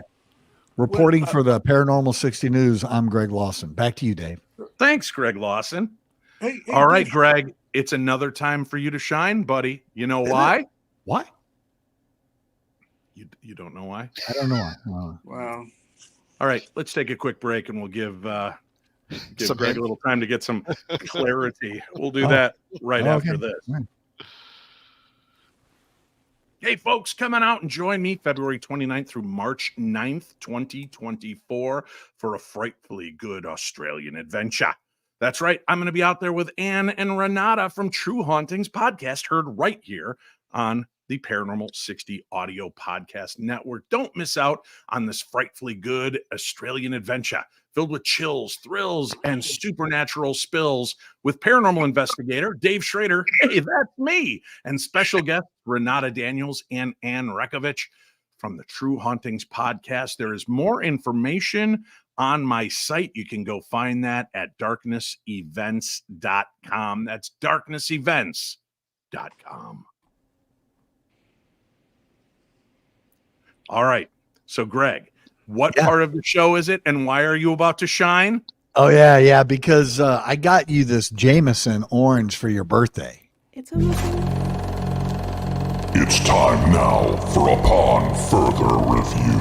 reporting for the Paranormal 60 News, I'm Greg Lawson. Back to you, Dave. there. Thanks, Greg Lawson. hey, All right, Dave, Greg, it's another time for you to shine, buddy. You know why? Why? You don't know why? I don't know why. Wow. All right, let's take a quick break and we'll give Some Greg hint. a little time to get some clarity. We'll do Oh. that right Oh, after okay. this. All right. Hey, folks, come on out and join me February 29th through March 9th, 2024 for a frightfully good Australian adventure. That's right. I'm going to be out there with Anne and Renata from True Hauntings podcast, heard right here on the Paranormal 60 Audio Podcast Network. Don't miss out on this frightfully good Australian adventure filled with chills, thrills, and supernatural spills with paranormal investigator Dave Schrader. Hey, that's me. And special guest Renata Daniels and Ann Rekovich from the True Hauntings podcast. There is more information on my site. You can go find that at darknessevents.com. That's darknessevents.com. All right. So, Greg, what Yeah. part of the show is it, and why are you about to shine? Oh, yeah, because I got you this Jameson orange for your birthday. It's almost. It's time now for Upon Further Review.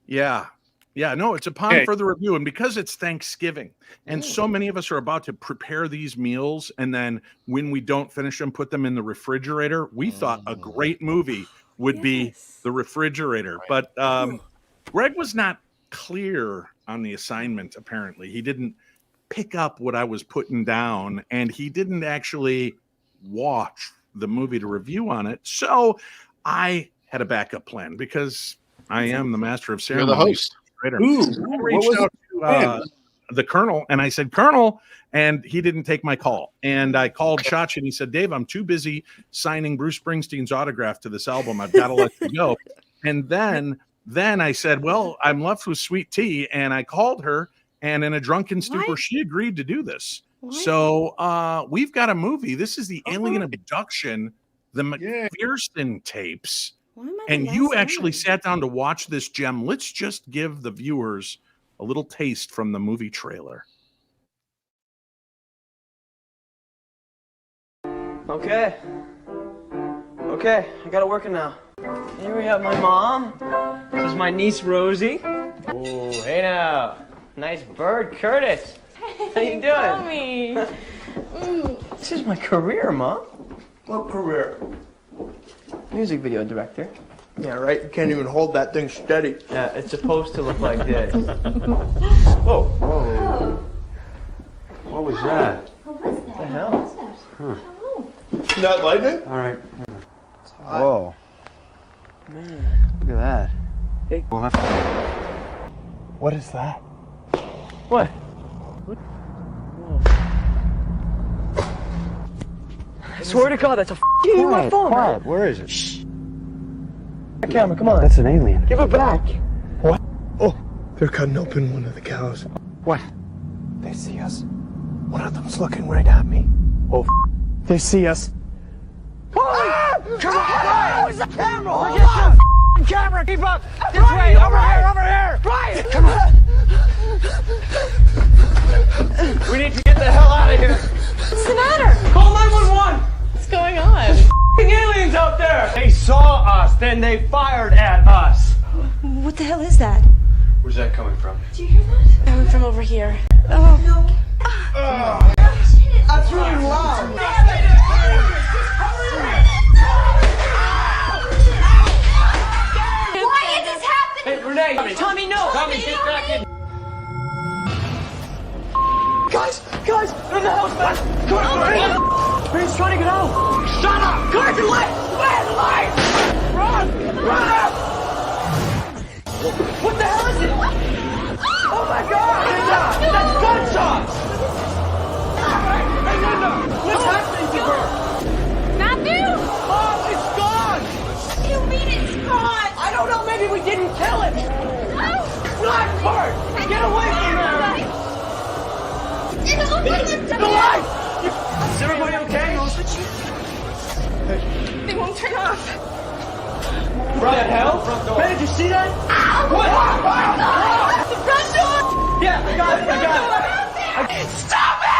Yeah. No, it's upon Okay. further review. And because it's Thanksgiving, and so many of us are about to prepare these meals, and then when we don't finish them, put them in the refrigerator, we thought a great movie would be Yes. The Refrigerator. But Greg was not clear on the assignment, apparently. He didn't pick up what I was putting down, and he didn't actually watch the movie to review on it. So I had a backup plan because I am the master of You're ceremonies. the host. Schrader. Ooh, I what reached was out to the Colonel, and I said, Colonel, and he didn't take my call. And I called Chach, and he said, Dave, I'm too busy signing Bruce Springsteen's autograph to this album. I've got to let you go. And then I said, well, I'm left with sweet tea, and I called her, and in a drunken stupor, What? she agreed to do this. What? So we've got a movie. This is the alien abduction, the Yeah. McPherson tapes. Why am I the And you last actually one? sat down to watch this gem. Let's just give the viewers a little taste from the movie trailer. Okay, I gotta work now. Here we have my mom. This is my niece Rosie. Oh, hey now. Nice bird, Curtis. How you doing? Mommy. This is my career, Mom. What career? Music video director. Yeah, right. You can't even hold that thing steady. Yeah, it's supposed to look like this. Whoa. What was that? What the hell? You not like it? All right. Whoa. Man. Look at that. Hey. We'll have to... What is that? What? I swear to God, that's a f***ing UFO, man. Where is it? Shh. That camera, come on. That's an alien. Give it back. What? Oh, they're cutting open one of the cows. What? They see us. One of them's looking right at me. Oh, they see us. Ah! Come on! Where's the camera? Hold on! Camera, keep up! This way! Over here! Right! Come on! We need to get the hell out of here. What's the matter? Call 911. What's going on? F***ing aliens out there. They saw us, then they fired at us. What the hell is that? Where's that coming from? Do you hear that? Coming from over here. Oh. No. That's really loud. Why is this happening? Hey, Renee. Tommy, no. Tommy, get back in. Guys, they're in the house back. Carson, he's trying to get out. Shut up. Carson, light. Where's the light? Run. Maybe we didn't kill him. Blackbird, get away from there. The light. Is everybody okay? They won't turn off. What the hell? Ben, did you see that? What? The front door! Yeah, I got it. Stop it!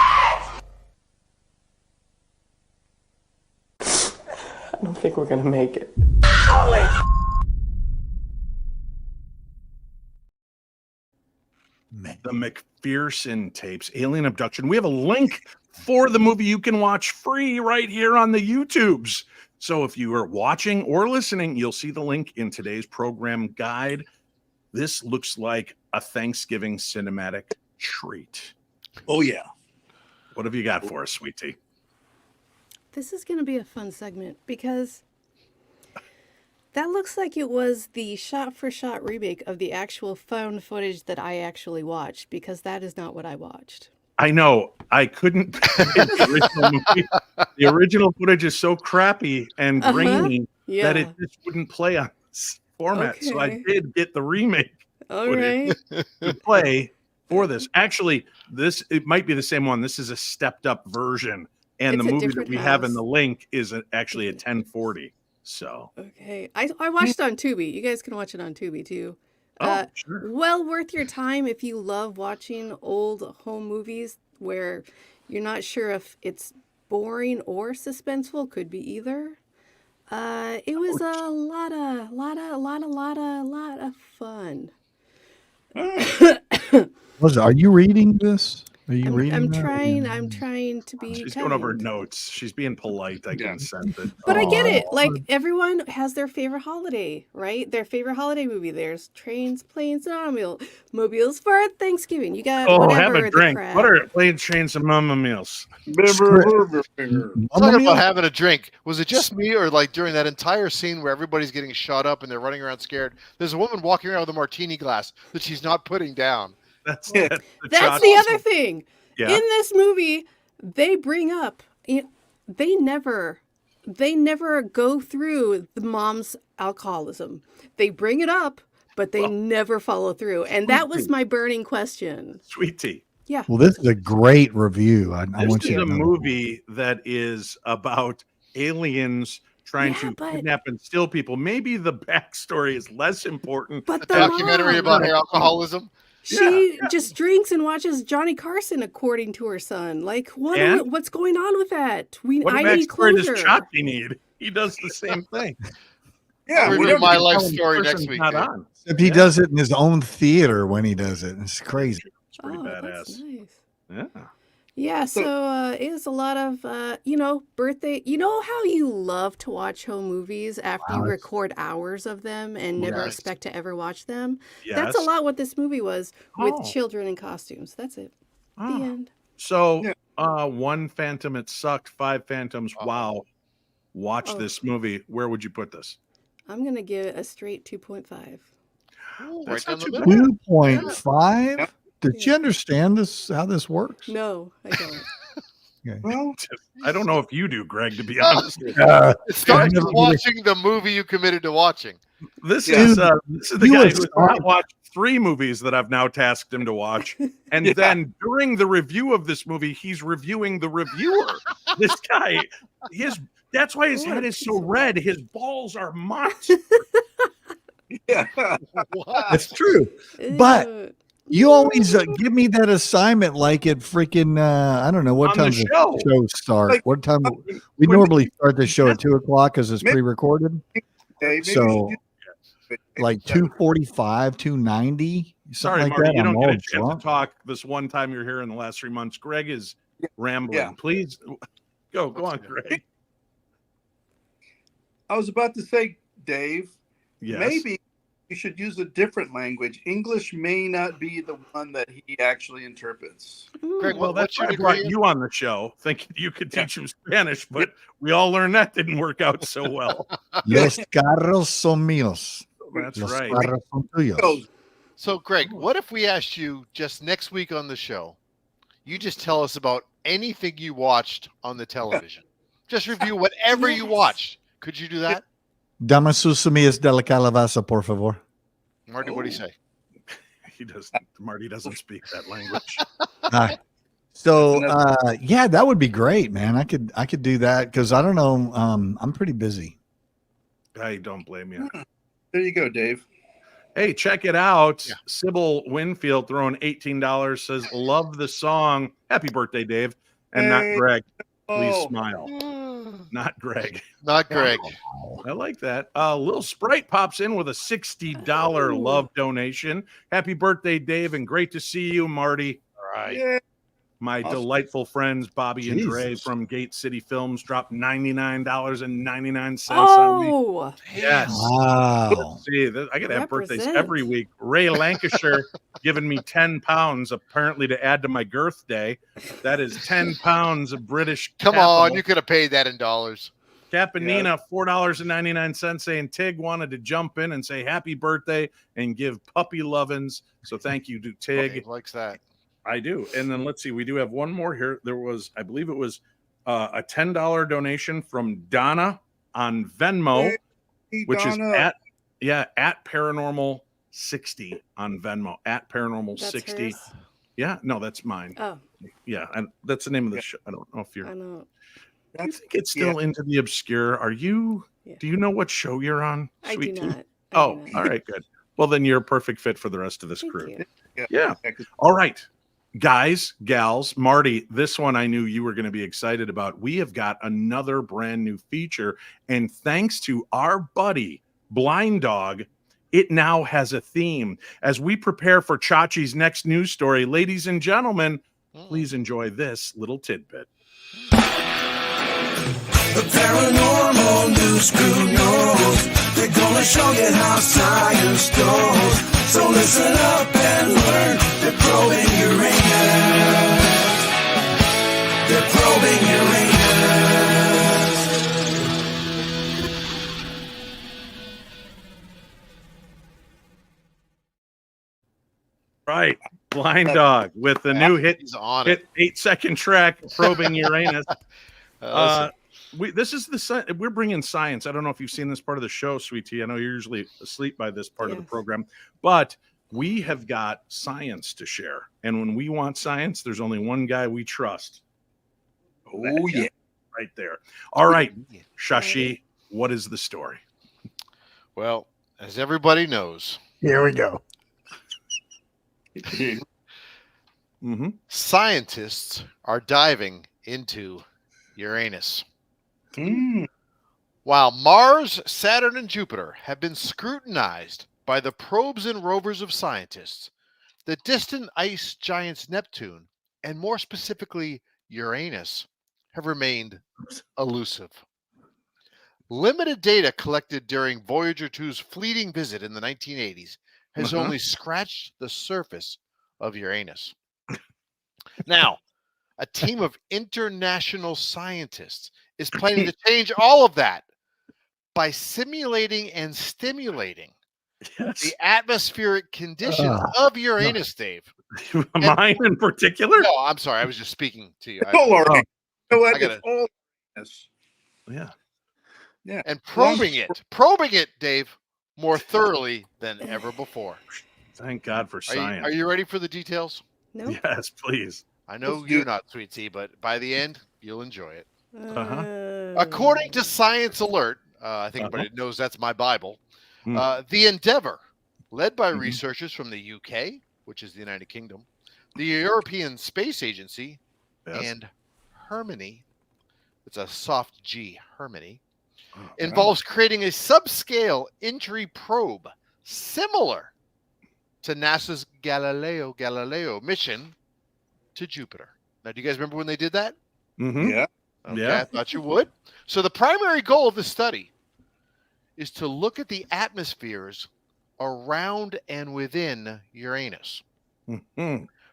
I don't think we're gonna make it. The McPherson tapes, Alien Abduction. We have a link for the movie you can watch free right here on the YouTubes. So if you are watching or listening, you'll see the link in today's program guide. This looks like a Thanksgiving cinematic treat. Oh, yeah. What have you got for us, sweetie? This is going to be a fun segment because that looks like it was the shot-for-shot remake of the actual found footage that I actually watched, because that is not what I watched. I know. I couldn't. The original footage is so crappy and grainy that it just wouldn't play on this format. So I did get the remake footage to play for this. Actually, it might be the same one. This is a stepped-up version, and the movie that we have in the link is actually a 1040. So I watched it on Tubi. You guys can watch it on Tubi too. Sure. Well worth your time if you love watching old home movies where you're not sure if it's boring or suspenseful. Could be either. It was a lot of fun. Are you reading this? Are you reading? I'm trying to be. She's going over notes. She's being polite. I can sense it. But I get it. Like, everyone has their favorite holiday, right? Their favorite holiday movie. There's trains, planes, and automobiles for Thanksgiving. You got whatever. Have a drink. What are planes, trains, and automobiles? Talking about having a drink. Was it just me, or like during that entire scene where everybody's getting shot up and they're running around scared? There's a woman walking around with a martini glass that she's not putting down. That's the other thing. Yeah. In this movie, they bring up they never go through the mom's alcoholism. They bring it up, but they never follow through. And that was my burning question. Sweetie. Yeah. Well, this is a great review. I want you to know. This is a movie that is about aliens trying to kidnap and steal people. Maybe the backstory is less important. But the documentary about her alcoholism. She just drinks and watches Johnny Carson, according to her son. Like, what's going on with that? I need closure. Does Chachi need? He does the same thing. I'll review my life story next week. Except he does it in his own theater when he does it. It's crazy. It's pretty badass. That's nice. Yeah. Yeah, so it is a lot of, birthday. You know how you love to watch home movies after you record hours of them and never expect to ever watch them? Yes. That's a lot what this movie was with children in costumes. That's it. The end. So, one Phantom, it sucked. 5 Phantoms, wow. Watch this movie. Where would you put this? I'm going to give it a straight 2.5. Right down the middle. 2.5? Did you understand this? How this works? No, I don't. Okay. Well, I don't know if you do, Greg, to be honest. It starts with watching the movie you committed to watching. This is the guy who has not watched 3 movies that I've now tasked him to watch. And then during the review of this movie, he's reviewing the reviewer. This guy, that's why his head is so red. His balls are monster. It's true. But you always give me that assignment like at freaking, I don't know, what time does the show start? Like, what time? We normally start the show at 2 o'clock because it's pre-recorded. So like 2:45, 2:90, Sorry, like Marty, that. you don't I'm get a all chance drunk. to talk this one time you're here in the last 3 months. Greg is rambling. Please go on, Greg. I was about to say, Dave, Yes. maybe you should use a different language. English may not be the one that he actually interprets. Greg, Well, that's why I brought you on the show, thinking you could teach him Spanish, but we all learned that didn't work out so well. Los carros son míos. That's Los right. carros son tuyos. So, Greg, what if we asked you just next week on the show, you just tell us about anything you watched on the television? Just review whatever you watched. Could you do that? Dame sus semillas de la calabaza, por favor. Marty, what do you say? Marty doesn't speak that language. So yeah, that would be great, man. I could do that because I don't know. I'm pretty busy. I don't blame you. There you go, Dave. Hey, check it out. Yeah. Sybil Winfield throwing $18 says, love the song. Happy birthday, Dave. And not Greg. Please smile. Not Greg. Not Greg. I like that. Lil Sprite pops in with a $60 love donation. Happy birthday, Dave, and great to see you, Marty. All right. Yeah. My delightful friends, Bobby and Dre from Gate City Films, dropped $99.99 on me. Yes. Wow. See, I got to have birthdays every week. Ray Lancashire giving me 10 pounds, apparently, to add to my girth day. That is 10 pounds of British Come capital. on, you could have paid that in dollars. Capanina, $4.99, saying Tig wanted to jump in and say happy birthday and give puppy lovin's. So thank you to Tig. Okay, likes that. I do. And then let's see, we do have one more here. There was, I believe it was a $10 donation from Donna on Venmo, which is at Paranormal 60 on Venmo, at Paranormal 60. Hers? Yeah, no, that's mine. Oh. Yeah, and that's the name of the show. I don't know if you're. I know. Do you think it's still into the obscure? Are you? Yeah. Do you know what show you're on? I do not. All right, good. Well, then you're a perfect fit for the rest of this crew. Yeah. All right. Guys, gals, Marty, this one I knew you were going to be excited about. We have got another brand new feature, and thanks to our buddy Blind Dog, it now has a theme. As we prepare for Chachi's next news story, ladies and gentlemen, please enjoy this little tidbit. The paranormal news crew knows they're gonna show you how science goes. So listen up and learn. They're probing Uranus. They're probing Uranus. Right. Blind Dog with the new hit 8-second track, Probing Uranus. This is we're bringing science. I don't know if you've seen this part of the show, Sweet Tea. I know you're usually asleep by this part of the program, but we have got science to share. And when we want science, there's only one guy we trust. Oh, yeah. Right there. All right, Shashi, what is the story? Well, as everybody knows, here we go. Scientists are diving into Uranus. While Mars, Saturn, and Jupiter have been scrutinized by the probes and rovers of scientists, the distant ice giants Neptune, and more specifically Uranus, have remained elusive. Limited data collected during Voyager 2's fleeting visit in the 1980s has only scratched the surface of Uranus. Now, a team of international scientists is planning to change all of that by simulating and stimulating the atmospheric conditions of Uranus, Dave. Mine in particular? No, I'm sorry. I was just speaking to you. Yeah. And probing it, Dave, more thoroughly than ever before. Thank God for science. Are you ready for the details? No. Yes, please. I know you're not, Sweet Tea, but by the end, you'll enjoy it. According to Science Alert, I think everybody knows that's my Bible, the Endeavour, led by researchers from the UK, which is the United Kingdom, the European Space Agency, and Hermione, it's a soft G, Hermione, involves creating a subscale entry probe similar to NASA's Galileo mission to Jupiter. Now, do you guys remember when they did that? Yeah. Okay, I thought you would. So the primary goal of the study is to look at the atmospheres around and within Uranus,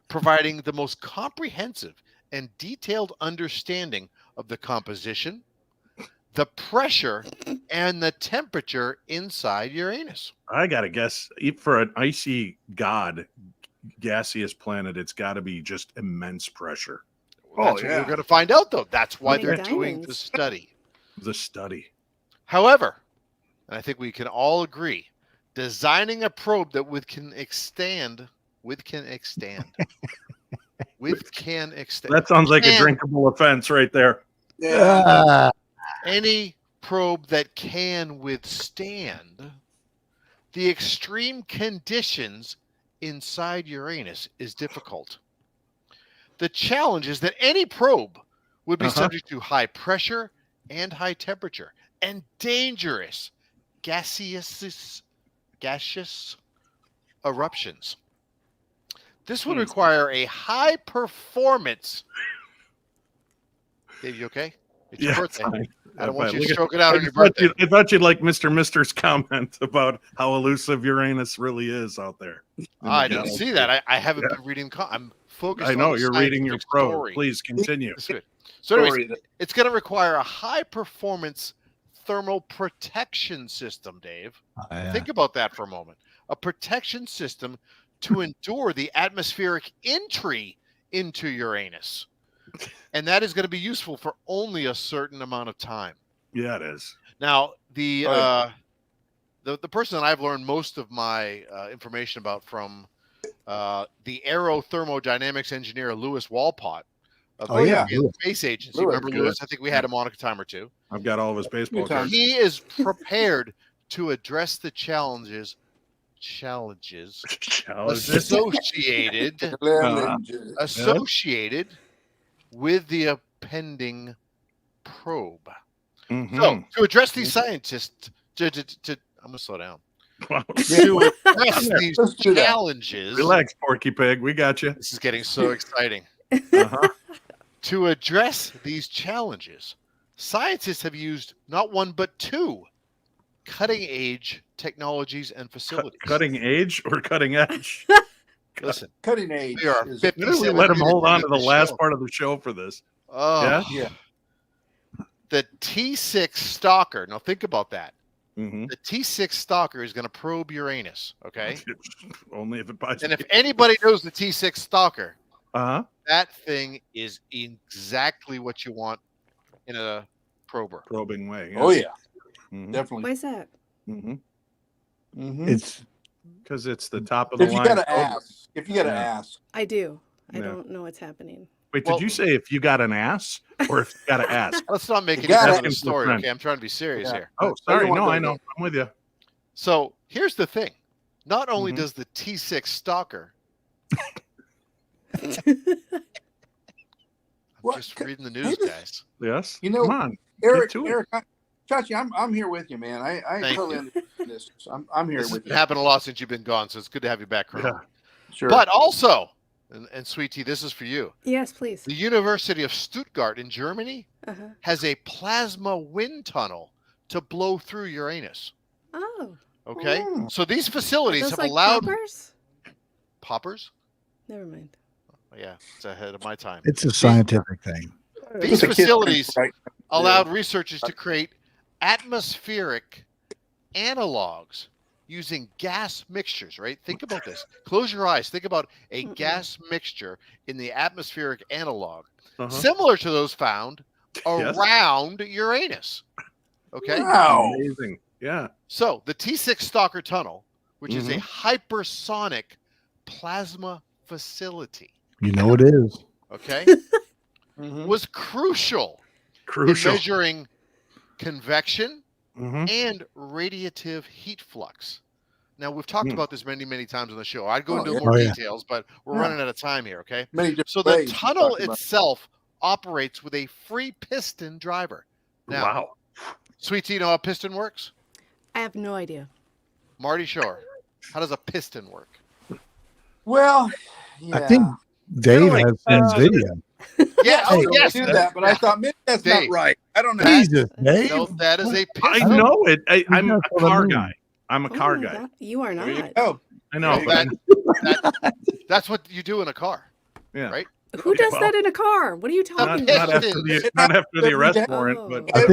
providing the most comprehensive and detailed understanding of the composition, the pressure, and the temperature inside Uranus. I got to guess, for an icy gaseous planet, it's got to be just immense pressure. That's what we're going to find out, though. That's why they're doing the study. The study. However, and I think we can all agree, designing a probe that can extend. That sounds like a drinkable offense right there. Yeah. Any probe that can withstand the extreme conditions inside Uranus is difficult. The challenge is that any probe would be subject to high pressure and high temperature and dangerous gaseous eruptions. This would require a high performance. Dave, you okay? It's your birthday. Fine. I don't want you to Look at- stroke it out on your birthday. I thought you'd like Mr. Mister's comment about how elusive Uranus really is out there. I didn't see that. I haven't been reading. I'm focused. I know on the you're reading your scientific probe. story. Please continue. So, anyways, it's going to require a high performance thermal protection system, Dave. Think about that for a moment. A protection system to endure the atmospheric entry into Uranus. And that is going to be useful for only a certain amount of time. Yeah, it is. Now, the person that I've learned most of my information about from the aerothermodynamics engineer Lewis Walpott of the Space Agency. Remember Lewis? I think we had him on a time or two. I've got all of his baseball cards. He is prepared to address the challenges associated with the pending probe. So, to address these scientists, I'm going to slow down. To address these challenges. Relax, Porky Pig. We got you. This is getting so exciting. To address these challenges, scientists have used not one but two cutting-edge technologies and facilities. Cutting edge or cutting edge? Listen, cutting edge. We are 57 let him hold on to the last show. part of the show for this. Oh, yeah. The T6 Stalker. Now think about that. Mm-hmm. The T6 Stalker is going to probe Uranus. Okay. Only if it buys. And if anybody knows the T6 Stalker, that thing is exactly what you want in a prober. Probing way. Oh yeah, definitely. Why is that? It's because it's the top of the if line. You gotta ask. If you got to ask. I do. I don't know what's happening. Wait, did you say if you got an ass or if you got to ask? Let's not make it a story, okay? I'm trying to be serious here. Oh, sorry. No, I know. I'm with you. So here's the thing. Not only does the T6 Stalker... I'm just reading the news, guys. Yes. You know, come on, Eric, Chachi, I'm here with you, man. I totally understand this. I'm here with you. It's happened a lot since you've been gone, so it's good to have you back, Colonel. Yeah, sure. But also, and Sweet Tea, this is for you. Yes, please. The University of Stuttgart in Germany has a plasma wind tunnel to blow through Uranus. Oh. Okay. So these facilities have like allowed poppers? Poppers? Never mind. Yeah, it's ahead of my time. It's a scientific thing. These facilities allowed researchers to create atmospheric analogs using gas mixtures, right? Think about this. Close your eyes. Think about a gas mixture in the atmospheric analog, similar to those found around Uranus. Okay? Wow. Amazing. Yeah. So the T6 Stalker Tunnel, which is a hypersonic plasma facility. You know it is. Okay? Was crucial in measuring convection and radiative heat flux. Now, we've talked about this many, many times on the show. I'd go into more details, but we're running out of time here, okay? So the tunnel itself operates with a free piston driver. Now, Sweet Tea, you know how a piston works? I have no idea. Marty Shore, how does a piston work? Well, I think Dave has sends video. Yeah, yes, do that, but I thought maybe that's not right. I don't know. Jesus, Dave. No, that is a piston. I know it. I'm a car guy. I'm a car guy. God. You are not. I know. That's what you do in a car. Yeah. Right? Who does that in a car? What are you talking Not about? after the arrest warrant, but I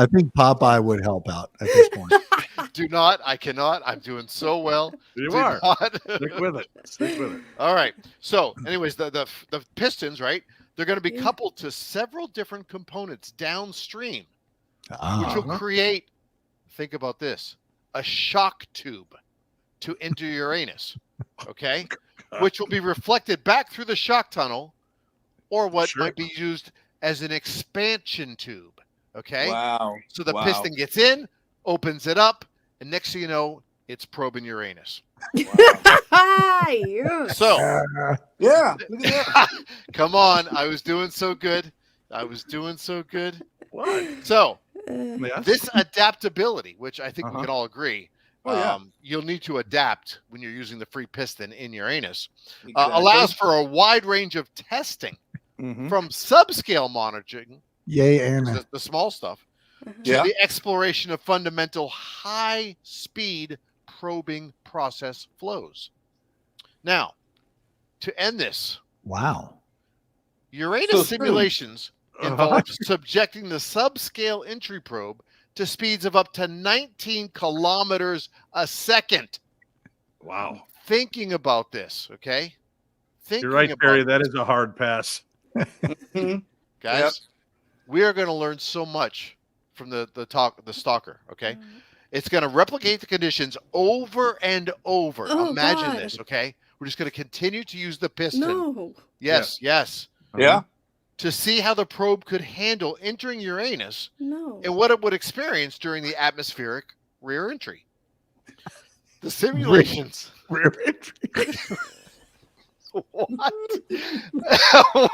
think Popeye would help out at this point. I cannot. I'm doing so well. You Do are. not. Stick with it. Stick with it. All right. So, anyways, the pistons, right? They're going to be coupled to several different components downstream, which will create, think about this, a shock tube. to enter your anus, okay? Which will be reflected back through the shock tunnel or what might be used as an expansion tube, okay? Wow. So the piston gets in, opens it up, and next thing you know, it's probing your anus. So, yeah, look at that. Come on, I was doing so good. What? So, Yes? this adaptability, which I think we can all agree, Oh, yeah. you'll need to adapt when you're using the free piston in your anus, Exactly. allows for a wide range of testing from subscale monitoring, Yay, and the small stuff, to Yeah. the exploration of fundamental high-speed probing process flows. Now, to end this, wow. Uranus So soon. simulations involve subjecting the subscale entry probe to speeds of up to 19 kilometers a second. Wow. Thinking about this, okay? You're right, Barry. That is a hard pass. Guys, we are going to learn so much from the stalker, okay? It's going to replicate the conditions over and over. Oh, Imagine God. this, okay? We're just going to continue to use the piston. No. Yes. Yeah. To see how the probe could handle entering Uranus No. and what it would experience during the atmospheric rear entry. The simulations. Rear entry. What?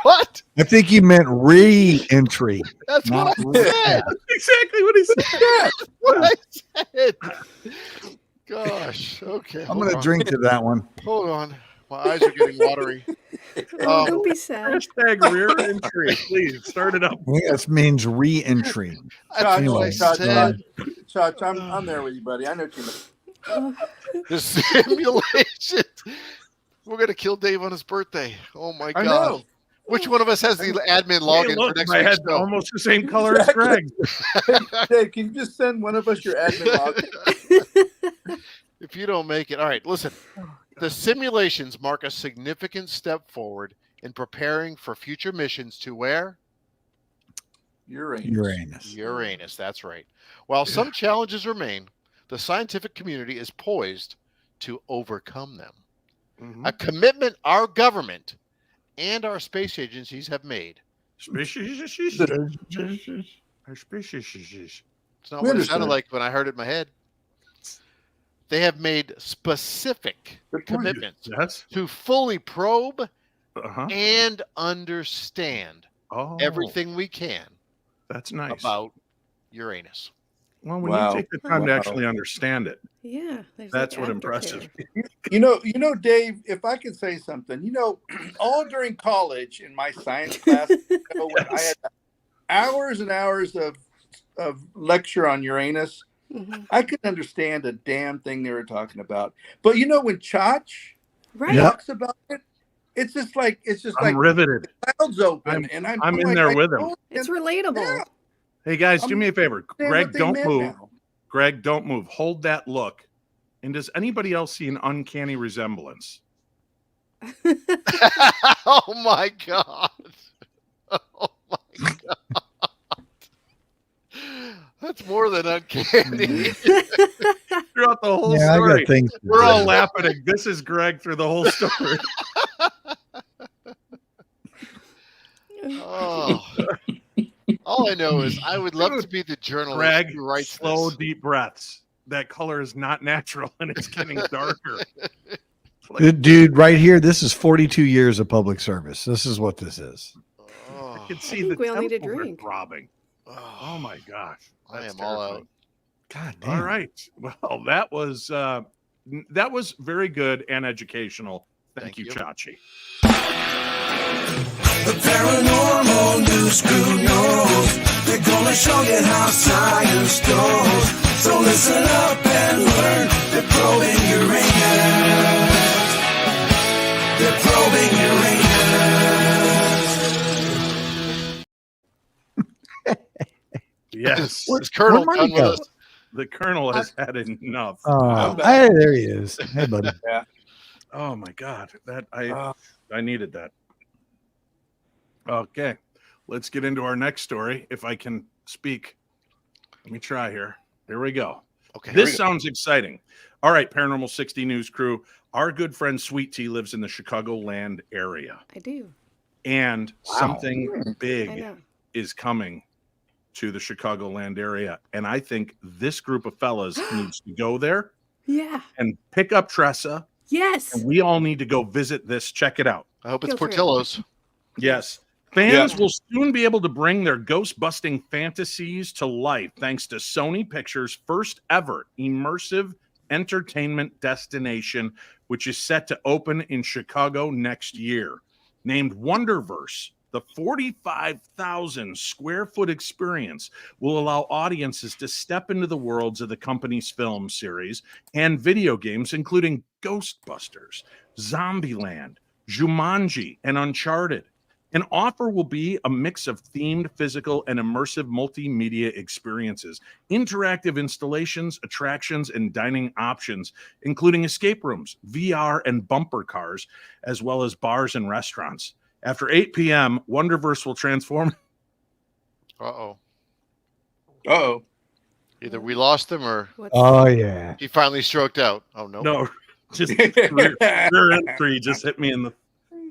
What? I think you meant re-entry. That's not what I said. Exactly what he said. That's what I said. Gosh. Okay. I'm going to drink to that one. Hold on. My eyes are getting watery. Oh, don't be sad. Hashtag rear entry. Please start it up. I think that means re-entry. That's what I said. Chach, I'm there with you, buddy. I know what you mean. The simulations. We're going to kill Dave on his birthday. Oh, my I God. know. Which one of us has the admin login for next my week's head's show? almost the same color as Greg. Dave, can you just send one of us your admin log? If you don't make it. All right, listen. The simulations mark a significant step forward in preparing for future missions to where? Uranus, that's right. While some challenges remain, the scientific community is poised to overcome them. A commitment our government and our space agencies have made. It's not what it sounded like when I heard it in my head. They have made specific commitments to fully probe and understand everything we can. That's nice. About Uranus. Well, when you take the time to actually understand it, Yeah. that's what impresses me. You know, Dave, if I could say something, all during college in my science class, when I had hours and hours of lecture on Uranus, I couldn't understand a damn thing they were talking about. But when Chach talks about it, it's just like I'm riveted. The clouds open, and I'm in like, there with him. It's relatable. Yeah. Hey guys, do me a favor. Greg, don't move. Now. Greg, don't move. Hold that look. And does anybody else see an uncanny resemblance? Oh my God. Oh my God. That's more than uncanny. Throughout the whole Yeah, I story, got things to we're do. all laughing. This is Greg through the whole story. Oh. All I know is I would love to be the journalist Greg, who writes slow, this. deep breaths. That color is not natural, and it's getting darker. Dude, right here, this is 42 years of public service. This is what this is. I can see think the we all need a temples are drink. throbbing. Oh my gosh, I that's am all out. terrifying. God damn. All right. Well, that was very good and educational. Thank you, Chachi. The paranormal news crew knows they're gonna show you how science goes. So listen up and learn. They're probing Uranus. They're probing Uranus. Yes. Where's Colonel Where'd done Marty with go? us? The Colonel has had enough. Hey, there he is. Hey, buddy. Yeah. Oh my God, I needed that. Okay, let's get into our next story. If I can speak, let me try here. Here we go. Okay. This sounds exciting. All right, Paranormal 60 News crew. Our good friend Sweet Tea lives in the Chicagoland area. I do. And something I big know. is coming to the Chicagoland area. And I think this group of fellas needs to go there Yeah. and pick up Tressa. Yes. And we all need to go visit this. Check it out. I hope it's Go for it. Portillo's. Yes. Fans will soon be able to bring their ghost-busting fantasies to life thanks to Sony Pictures' first ever immersive entertainment destination, which is set to open in Chicago next year. Named Wonderverse, the 45,000 square foot experience will allow audiences to step into the worlds of the company's film series and video games, including Ghostbusters, Zombieland, Jumanji, and Uncharted. An offer will be a mix of themed, physical, and immersive multimedia experiences, interactive installations, attractions, and dining options, including escape rooms, VR, and bumper cars, as well as bars and restaurants. After 8 p.m., Wonderverse will transform. Uh-oh. Uh-oh. Either we lost him or Oh, yeah. he finally stroked out. Oh, no. No, just rear entry just hit me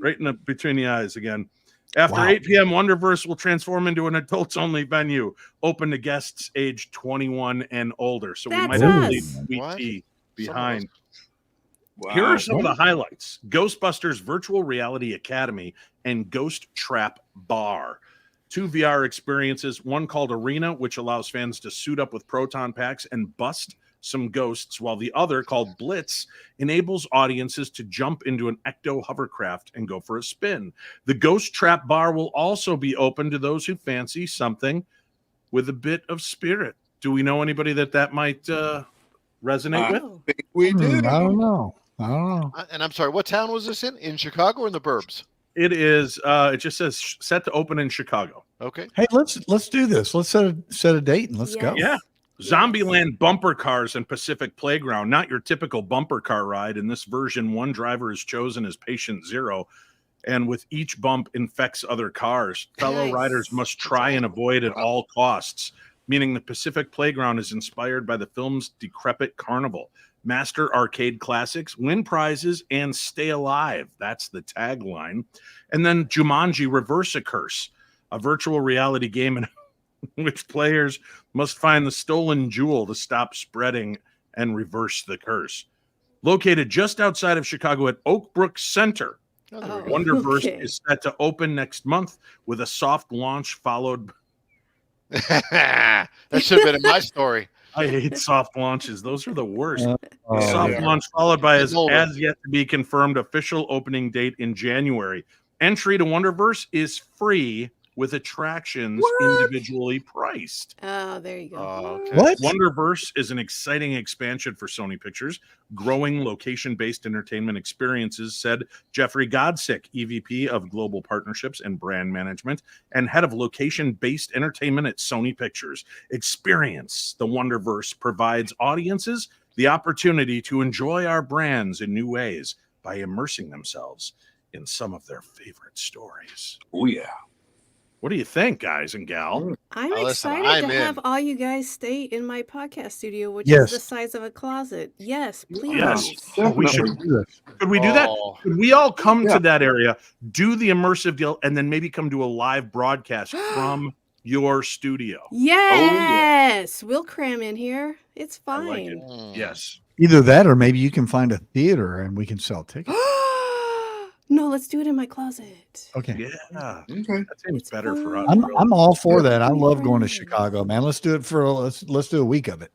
right in the between the eyes again. After 8 p.m., Wonderverse will transform into an adults-only venue, open to guests aged 21 and older. So we might have to leave Sweet Tea behind. Wow. Here are some of the highlights: Ghostbusters Virtual Reality Academy and Ghost Trap Bar. 2 VR experiences, one called Arena, which allows fans to suit up with proton packs and bust some ghosts, while the other, called Blitz, enables audiences to jump into an ecto hovercraft and go for a spin. The Ghost Trap Bar will also be open to those who fancy something with a bit of spirit. Do we know anybody that might resonate with? We do. I don't know. And I'm sorry, what town was this in? In Chicago or in the burbs? It is. It just says set to open in Chicago. Okay. Hey, let's do this. Let's set a date and let's go. Yeah. Zombieland bumper cars and Pacific Playground, not your typical bumper car ride. In this version, one driver is chosen as patient zero, and with each bump infects other cars. Fellow riders must try and avoid at all costs, meaning the Pacific Playground is inspired by the film's decrepit carnival. Master arcade classics, win prizes, and stay alive. That's the tagline. And then Jumanji Reverse a Curse, a virtual reality game in which players must find the stolen jewel to stop spreading and reverse the curse. Located just outside of Chicago at Oak Brook Center, Wonderverse is set to open next month with a soft launch followed. That should have been in my story. I hate soft launches. Those are the worst. Soft launch followed by as yet to be confirmed official opening date in January. Entry to Wonderverse is free, with attractions individually priced. Oh, there you go. Okay. What? Wonderverse is an exciting expansion for Sony Pictures, growing location-based entertainment experiences, said Jeffrey Godsick, EVP of Global Partnerships and Brand Management, and head of location-based entertainment at Sony Pictures. Experience the Wonderverse provides audiences the opportunity to enjoy our brands in new ways by immersing themselves in some of their favorite stories. Oh, yeah. What do you think, guys and gal? I'm listen, excited I'm to in. have all you guys stay in my podcast studio, which Yes. is the size of a closet. Yes, please. Yes. Definitely. We should do this. Could we do that? Oh. Could we all come to that area, do the immersive deal, and then maybe come to a live broadcast from your studio? Yes, we'll cram in here. It's I like it. fine. Yes. Either that or maybe you can find a theater and we can sell tickets. No, let's do it in my closet. Okay. Yeah. Okay. That seems better for us. I'm all for that. I Be love going to friends. Chicago, man. Let's do it let's do a week of it.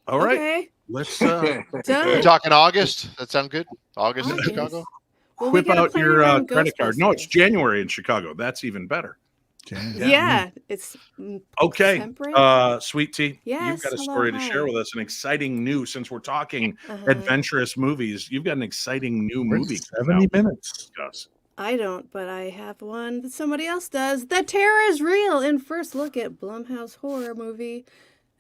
All right. Okay, Let's done. We're talking August. That sound good? August in August. Chicago? Well, we whip gotta out plan your around credit card. No, it's Ghostbusters. January in Chicago. That's even better. Yeah, it's Okay. temperate. Sweet Tea, Yes, you've got a hello, story to hi. share with us. An exciting new, since we're talking Uh-huh. adventurous movies, you've got an exciting new We're at movie. 70 minutes. Discuss. I don't, but I have one that somebody else does. The Terror is Real, and first look at Blumhouse horror movie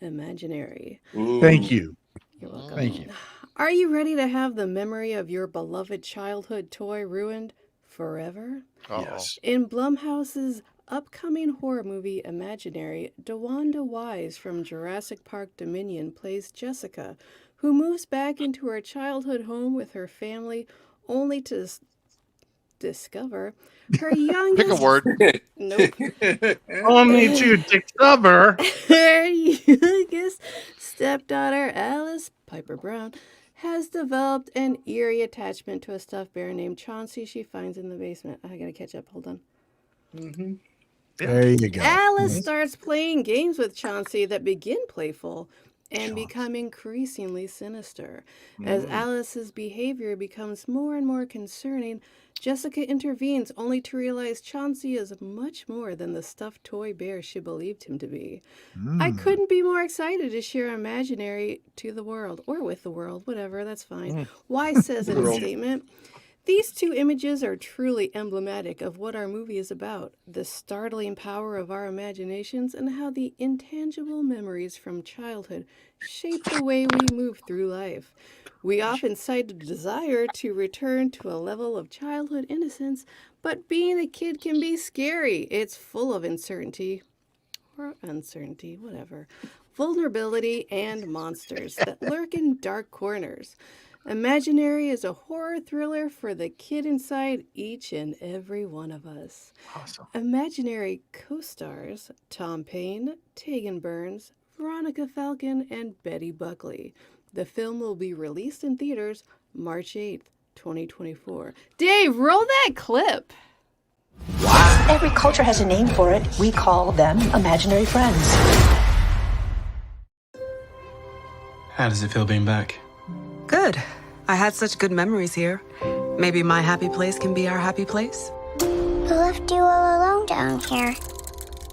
Imaginary. Thank you. You're welcome. Thank you. Are you ready to have the memory of your beloved childhood toy ruined forever? Uh-oh. Yes. In Blumhouse's upcoming horror movie Imaginary, DeWanda Wise from Jurassic Park Dominion plays Jessica, who moves back into her childhood home with her family only to discover her youngest... Pick a word. Nope. Only to discover her youngest stepdaughter, Alice Piper Brown, has developed an eerie attachment to a stuffed bear named Chauncey she finds in the basement. I gotta catch up. Hold on. Mm-hmm. There you go. Alice starts playing games with Chauncey that begin playful and become increasingly sinister. As Alice's behavior becomes more and more concerning, Jessica intervenes only to realize Chauncey is much more than the stuffed toy bear she believed him to be. I couldn't be more excited to share Imaginary to the world, or with the world, whatever, that's fine. Wise says in a statement, "These two images are truly emblematic of what our movie is about, the startling power of our imaginations and how the intangible memories from childhood shape the way we move through life. We often cite a desire to return to a level of childhood innocence, but being a kid can be scary. It's full of uncertainty, whatever, vulnerability, and monsters that lurk in dark corners. Imaginary is a horror thriller for the kid inside each and every one of us." Awesome. Imaginary co-stars Tom Payne, Tegan Burns, Veronica Falcon, and Betty Buckley. The film will be released in theaters March 8th, 2024. Dave, roll that clip. Every culture has a name for it. We call them imaginary friends. How does it feel being back? Good. I had such good memories here. Maybe my happy place can be our happy place. Who left you all alone down here?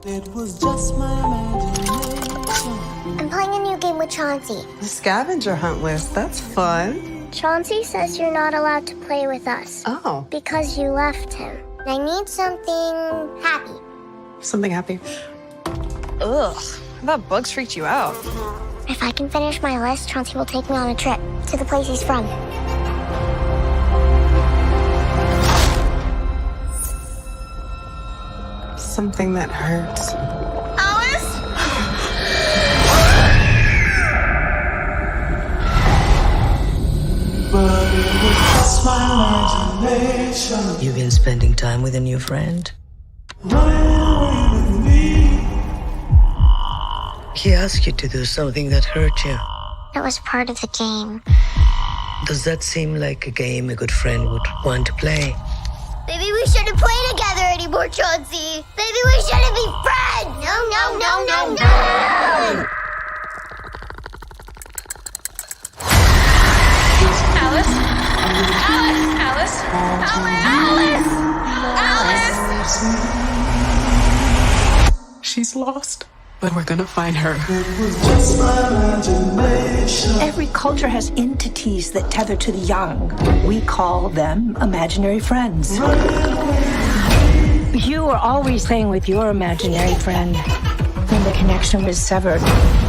It was just my imagination. I'm playing a new game with Chauncey. The scavenger hunt list. That's fun. Chauncey says you're not allowed to play with us. Oh. Because you left him. I need something happy. Something happy. Ugh. I thought bugs freaked you out. If I can finish my list, Chauncey will take me on a trip to the place he's from. Something that hurts. Alice? But it was just my imagination. You've been spending time with a new friend? Running away with me. He asked you to do something that hurt you. That was part of the game. Does that seem like a game a good friend would want to play? Maybe we shouldn't play together anymore, Chauncey. Maybe we shouldn't be friends. No. Alice! She's lost, but we're gonna find her. It was just my imagination. Every culture has entities that tether to the young. We call them imaginary friends. You were always playing with your imaginary friend. When the connection was severed,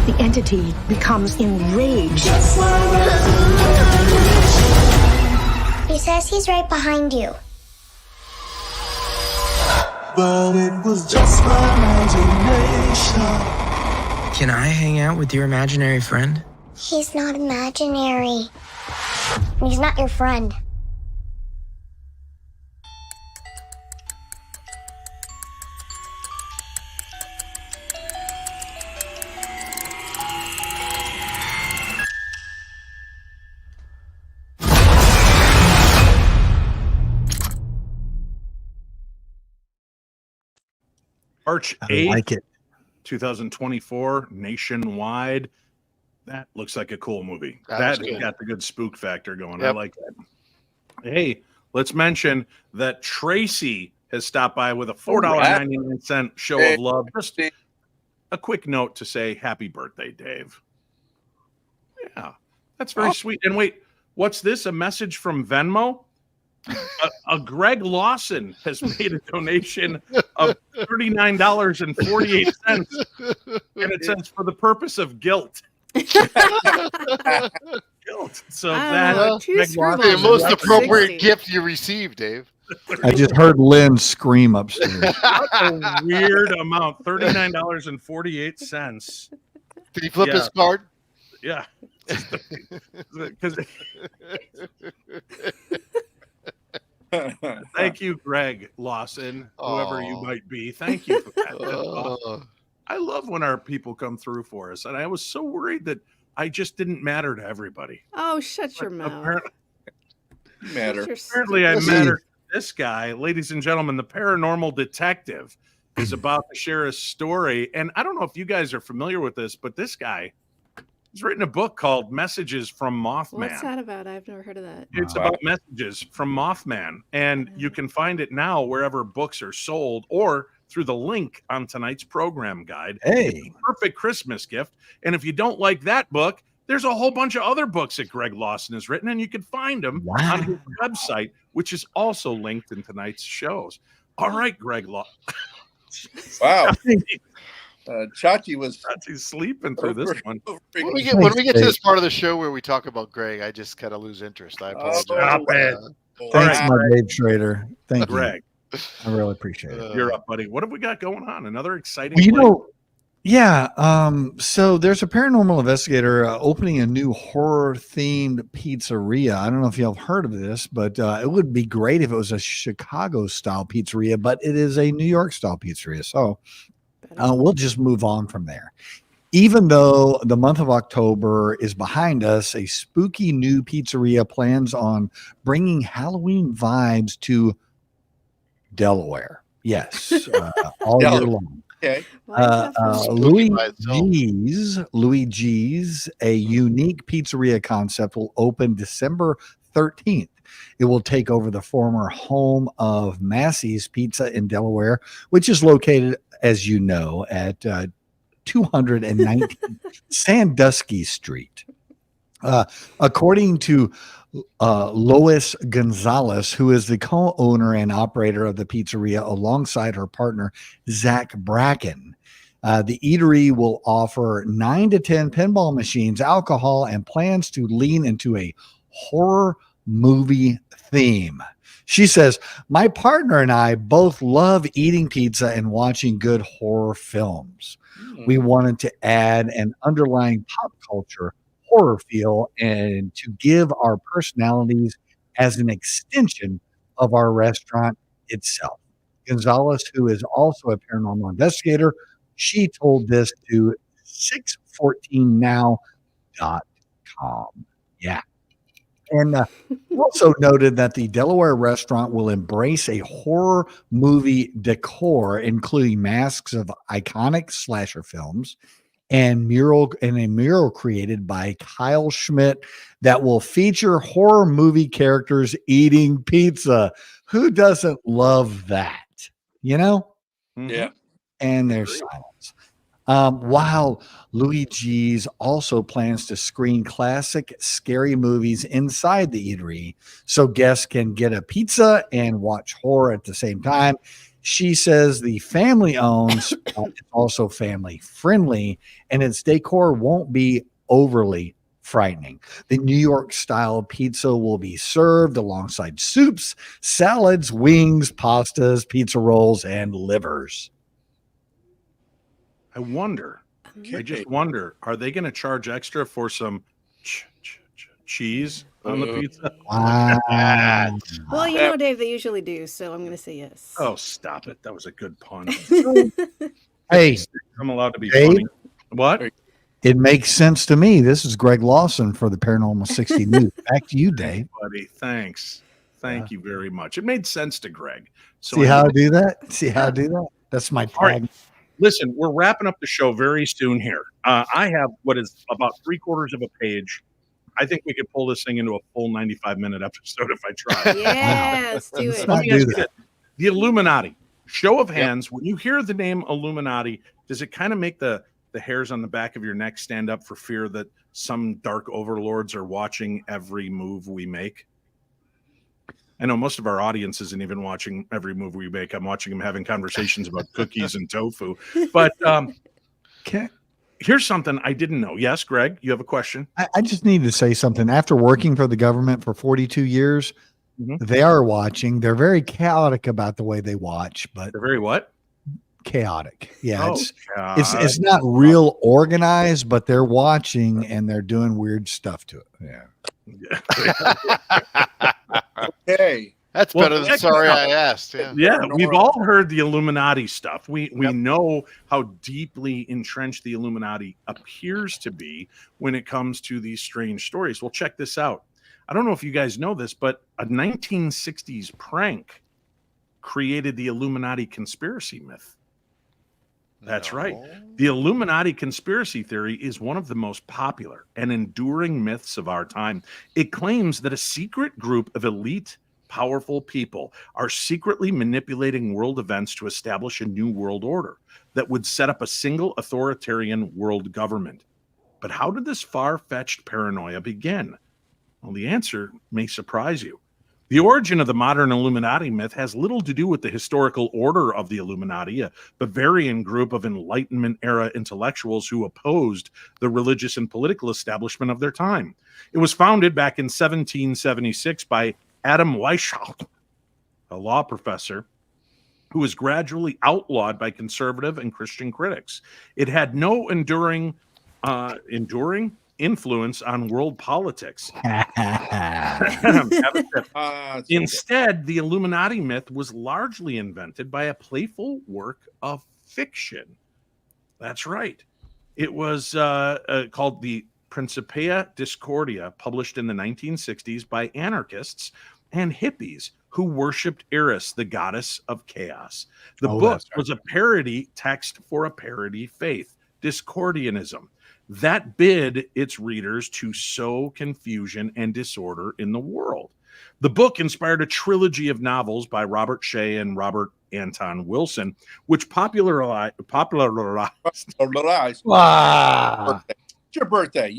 the entity becomes enraged. He says he's right behind you. But it was just my imagination. Can I hang out with your imaginary friend? He's not imaginary. He's not your friend. March I 8th, like it. 2024, nationwide. That looks like a cool movie. That's That good. got the good spook factor going. I Yep. like that. Hey, let's mention that Tracy has stopped by with a $4.99 show of love. Just a quick note to say happy birthday, Dave. Yeah, that's very sweet. And wait, what's this? A message from Venmo? A Greg Lawson has made a donation of $39.48, and it says for the purpose of guilt. Guilt. So that's the most appropriate gift you received, Dave. I just heard Lynn scream upstairs. What a weird amount. $39.48. Did he flip his card? Yeah. Because thank you, Greg Lawson, whoever you might be. Thank you for that. I love when our people come through for us, and I was so worried that I just didn't matter to everybody. Oh, shut your mouth. Apparently, I matter to this guy, ladies and gentlemen. The paranormal detective is about to share a story, and I don't know if you guys are familiar with this, but this guy. He's written a book called Messages from Mothman. What's that about? I've never heard of that. It's about messages from Mothman, and you can find it now wherever books are sold or through the link on tonight's program guide. Hey. It's a perfect Christmas gift. And if you don't like that book, there's a whole bunch of other books that Greg Lawson has written, and you can find them on his website, which is also linked in tonight's shows. All right, Greg Lawson. Wow. Chachi's sleeping through this one. When we get to this part of the show where we talk about Greg, I just kind of lose interest. I apologize. Stop it. Thanks, my Dave Schrader. Thank you, Greg. I really appreciate it. You're up, buddy. What have we got going on? Another exciting. Well, you know, yeah. So there's a paranormal investigator opening a new horror-themed pizzeria. I don't know if y'all have heard of this, but it would be great if it was a Chicago-style pizzeria, but it is a New York-style pizzeria. So we'll just move on from there. Even though the month of October is behind us, a spooky new pizzeria plans on bringing Halloween vibes to Delaware. Yes, all year long. Okay. Louis G's, a unique pizzeria concept, will open December 13th. It will take over the former home of Massey's Pizza in Delaware, which is located, as you know, at 219 Sandusky Street. According to Lois Gonzalez, who is the co-owner and operator of the pizzeria alongside her partner, Zach Bracken, the eatery will offer 9 to 10 pinball machines, alcohol, and plans to lean into a horror movie theme. She says, my partner and I both love eating pizza and watching good horror films. We wanted to add an underlying pop culture horror feel and to give our personalities as an extension of our restaurant itself. Gonzalez, who is also a paranormal investigator, she told this to 614now.com. Yeah. And also noted that the Delaware restaurant will embrace a horror movie decor, including masks of iconic slasher films and a mural created by Kyle Schmidt that will feature horror movie characters eating pizza. Who doesn't love that? You know? Yeah. And there's silence. While Louis G's also plans to screen classic scary movies inside the eatery so guests can get a pizza and watch horror at the same time. She says the family owns is also family friendly and its decor won't be overly frightening. The New York style pizza will be served alongside soups, salads, wings, pastas, pizza rolls, and livers. I wonder. I just wonder, are they going to charge extra for some cheese on the pizza? Well, you know, Dave, they usually do, so I'm going to say yes. Oh, stop it. That was a good pun. Hey, I'm allowed to be Dave? funny. What? It makes sense to me. This is Greg Lawson for the Paranormal 60 News. Back to you, Dave. Buddy, thanks. Thank you very much. It made sense to Greg. So See how I do that? See how I do that? That's my All right. tag. Listen, we're wrapping up the show very soon here. I have what is about 3/4 of a page. I think we could pull this thing into a full 95-minute episode if I try. Yeah, let's do it. Let me ask you this. The Illuminati. Show of hands. When you hear the name Illuminati, does it kind of make the hairs on the back of your neck stand up for fear that some dark overlords are watching every move we make? I know most of our audience isn't even watching every move we make. I'm watching them having conversations about cookies and tofu. But here's something I didn't know. Yes, Greg, you have a question? I just need to say something. After working for the government for 42 years, They are watching. They're very chaotic about the way they watch, but they're very what? Chaotic. Yeah, Oh, it's not real organized, but they're watching and they're doing weird stuff to it. Okay. That's Well, better than check sorry it out. I asked. Yeah. Yeah, we've all heard the Illuminati stuff. We know how deeply entrenched the Illuminati appears to be when it comes to these strange stories. Well, check this out. I don't know if you guys know this, but a 1960s prank created the Illuminati conspiracy myth. That's right. The Illuminati conspiracy theory is one of the most popular and enduring myths of our time. It claims that a secret group of elite, powerful people are secretly manipulating world events to establish a new world order that would set up a single authoritarian world government. But how did this far-fetched paranoia begin? Well, the answer may surprise you. The origin of the modern Illuminati myth has little to do with the historical order of the Illuminati, a Bavarian group of Enlightenment-era intellectuals who opposed the religious and political establishment of their time. It was founded back in 1776 by Adam Weishaupt, a law professor who was gradually outlawed by conservative and Christian critics. It had no enduring influence on world politics. Instead, the Illuminati myth was largely invented by a playful work of fiction. That's right. It was called the Principia Discordia, published in the 1960s by anarchists and hippies who worshipped Eris, the goddess of chaos. The book was a parody text for a parody faith, Discordianism, that bid its readers to sow confusion and disorder in the world. The book inspired a trilogy of novels by Robert Shea and Robert Anton Wilson, which popularized. Wow. It's your birthday.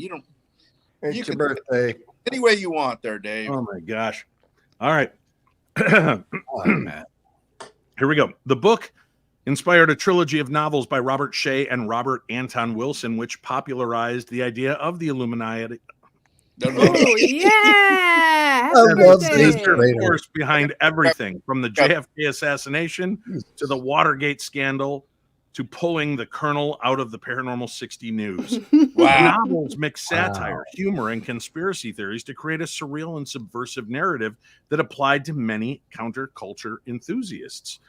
It's your birthday. Any way you want there, Dave. Oh my gosh. All right. Here we go. The book inspired a trilogy of novels by Robert Shea and Robert Anton Wilson, which popularized the idea of the Illuminati. Oh, yeah. I love the force behind everything from the JFK assassination to the Watergate scandal to pulling the Colonel out of the Paranormal 60 News. Wow. The novels mix satire, humor, and conspiracy theories to create a surreal and subversive narrative that applied to many counterculture enthusiasts.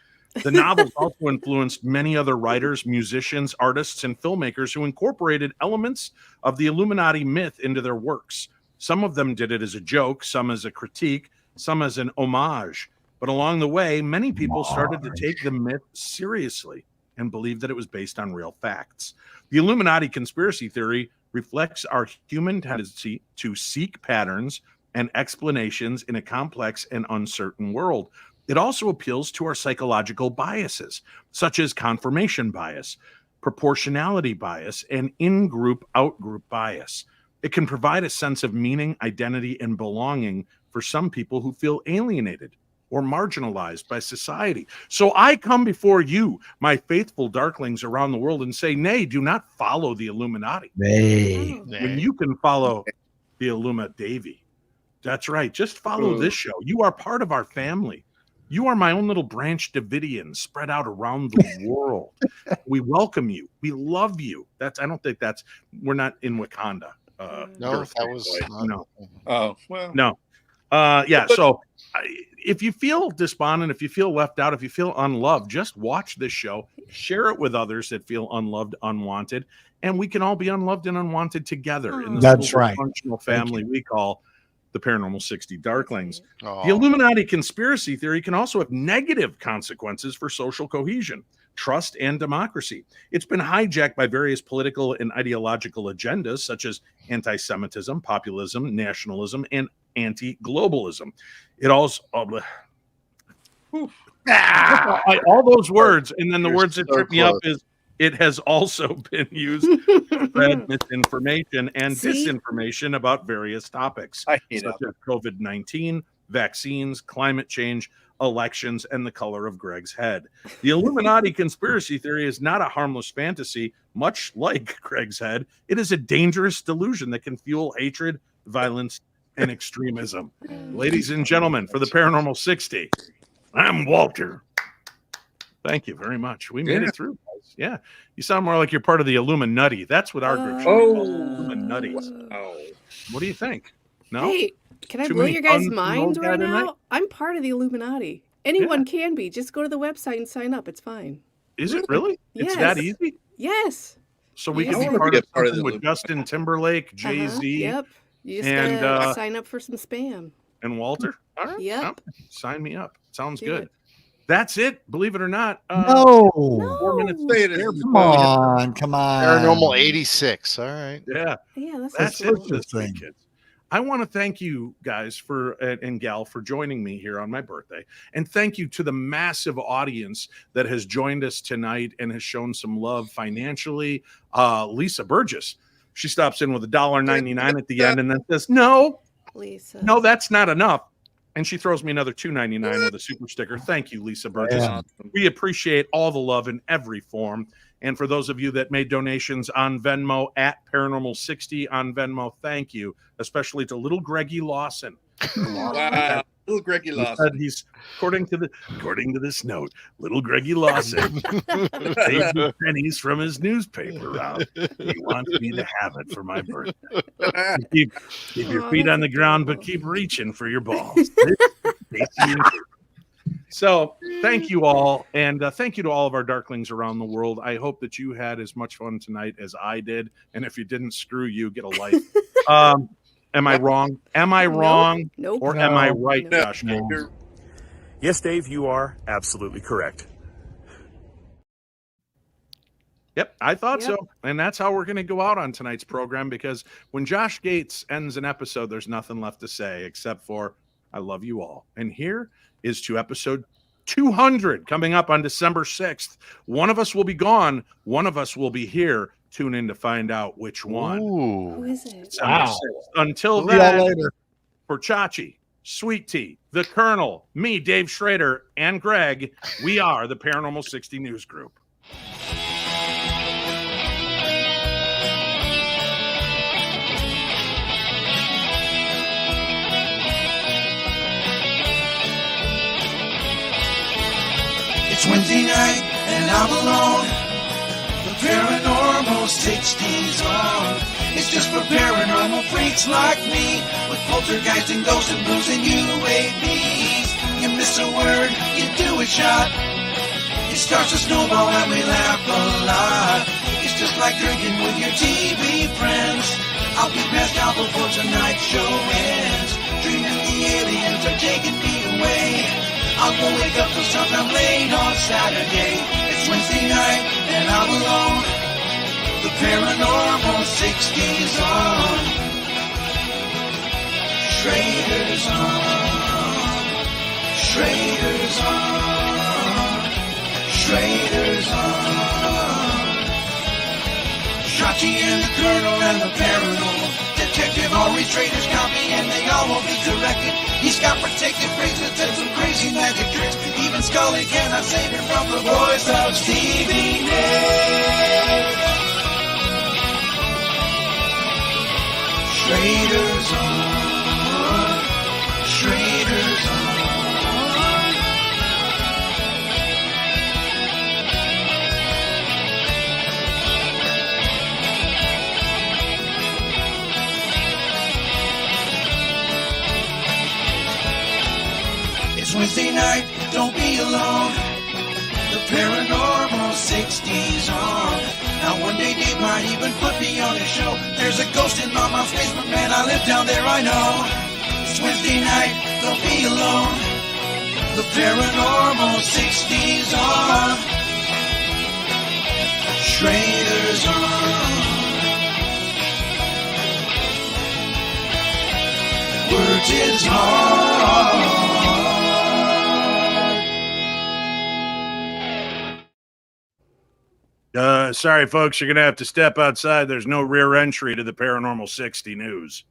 The novels also influenced many other writers, musicians, artists, and filmmakers who incorporated elements of the Illuminati myth into their works. Some of them did it as a joke, some as a critique, some as an homage. But along the way, many people started to take the myth seriously and believed that it was based on real facts. The Illuminati conspiracy theory reflects our human tendency to seek patterns and explanations in a complex and uncertain world. It also appeals to our psychological biases, such as confirmation bias, proportionality bias, and in-group, out-group bias. It can provide a sense of meaning, identity, and belonging for some people who feel alienated or marginalized by society. So I come before you, my faithful darklings around the world, and say, nay, do not follow the Illuminati. Nay. When you can follow the Illuma-Davy. That's right. Just follow this show. You are part of our family. You are my own little branch Davidian spread out around the world. We welcome you. We love you. We're not in Wakanda. No, that was no. Oh, well. No. Yeah. So if you feel despondent, if you feel left out, if you feel unloved, just watch this show, share it with others that feel unloved, unwanted, and we can all be unloved and unwanted together in this That's right. functional family we call the Paranormal 60 Darklings. The Illuminati conspiracy theory can also have negative consequences for social cohesion, trust, and democracy. It's been hijacked by various political and ideological agendas such as anti-Semitism, populism, nationalism, and anti-globalism. It also all those words, and then the words that trip me up is it has also been used to spread misinformation and disinformation about various topics, such as COVID-19, vaccines, climate change, elections, and the color of Greg's head. The Illuminati conspiracy theory is not a harmless fantasy, much like Greg's head. It is a dangerous delusion that can fuel hatred, violence, and extremism. Ladies and gentlemen, for the Paranormal 60, I'm Walter. Thank you very much. We made it through, guys. Yeah. You sound more like you're part of the Illuminati. That's what our group should be called, Illuminati. What do you think? No? Hey, can I Too blow many your guys' puns from minds old guy right now? tonight? I'm part of the Illuminati. Anyone can be. Just go to the website and sign up. It's fine. Is it really? It's Yes. that easy? Yes. So we You could be just- part of something with Justin Timberlake, Jay-Z, Yep. You just and gotta sign up for some spam. and Walter. All right. Yep. Sign me up. Sounds Do good. it. That's it. Believe it or not. No. 4 minutes. Come on. Come on. Paranormal 86. All right. Yeah. Yeah, That's the it for this week, kids. I want to thank you guys for and gal for joining me here on my birthday. And thank you to the massive audience that has joined us tonight and has shown some love financially. Lisa Burgess, she stops in with $1.99 at the end and then says, no, that's not enough. And she throws me another $2.99 with a super sticker. Thank you, Lisa Burgess. Yeah. We appreciate all the love in every form. And for those of you that made donations on Venmo at Paranormal 60 on Venmo, thank you, especially to little Greggy Lawson. Wow, little Greggy He Lawson. said he's according to this note, little Greggy Lawson saved pennies from his newspaper route. He wants me to have it for my birthday. Keep your feet on the ground, but keep reaching for your balls. So thank you all, and thank you to all of our Darklings around the world. I hope that you had as much fun tonight as I did, and if you didn't, screw you, get a life. Am I wrong? Am I wrong? Nope. Or am I right, Josh? Yes, Dave, you are absolutely correct. Yep, I thought so. And that's how we're going to go out on tonight's program, because when Josh Gates ends an episode, there's nothing left to say except for I love you all. And here is to episode 200 coming up on December 6th. One of us will be gone. One of us will be here. Tune in to find out which one. Who is it? December 6th. Until See y'all then, later. for Chachi, Sweet Tea, the Colonel, me, Dave Schrader, and Greg, we are the Paranormal 60 News Group. It's Wednesday night and I'm alone. The Paranormal 60's on. It's just for paranormal freaks like me, with poltergeist and ghosts and blues and UAVs. You miss a word, you do a shot. It starts to snowball and we laugh a lot. It's just like drinking with your TV friends. I'll be passed out before tonight's show ends. Dreaming the aliens are taking me away. I won't wake up till sometime late on Saturday. It's Wednesday night and I'm alone. The Paranormal 60's on. Schrader's on. Schrader's on. Schrader's on. Chachi and the Colonel and the Paranormal Detective all read Schrader's copy and they all will be corrected. He's got protected phrases and some crazy magic tricks. Even Scully cannot save him from the voice of Stevie Nicks. Schrader's on. Schrader's on. It's Wednesday night, don't be alone. The Paranormal 60's on. Now one day Dave might even put me on his show. There's a ghost in my mom's basement, man, I live down there, I know. It's Wednesday night, don't be alone. The Paranormal 60's on. Schrader's on. Words is hard. Sorry, folks, you're going to have to step outside. There's no rear entry to the Paranormal 60 News.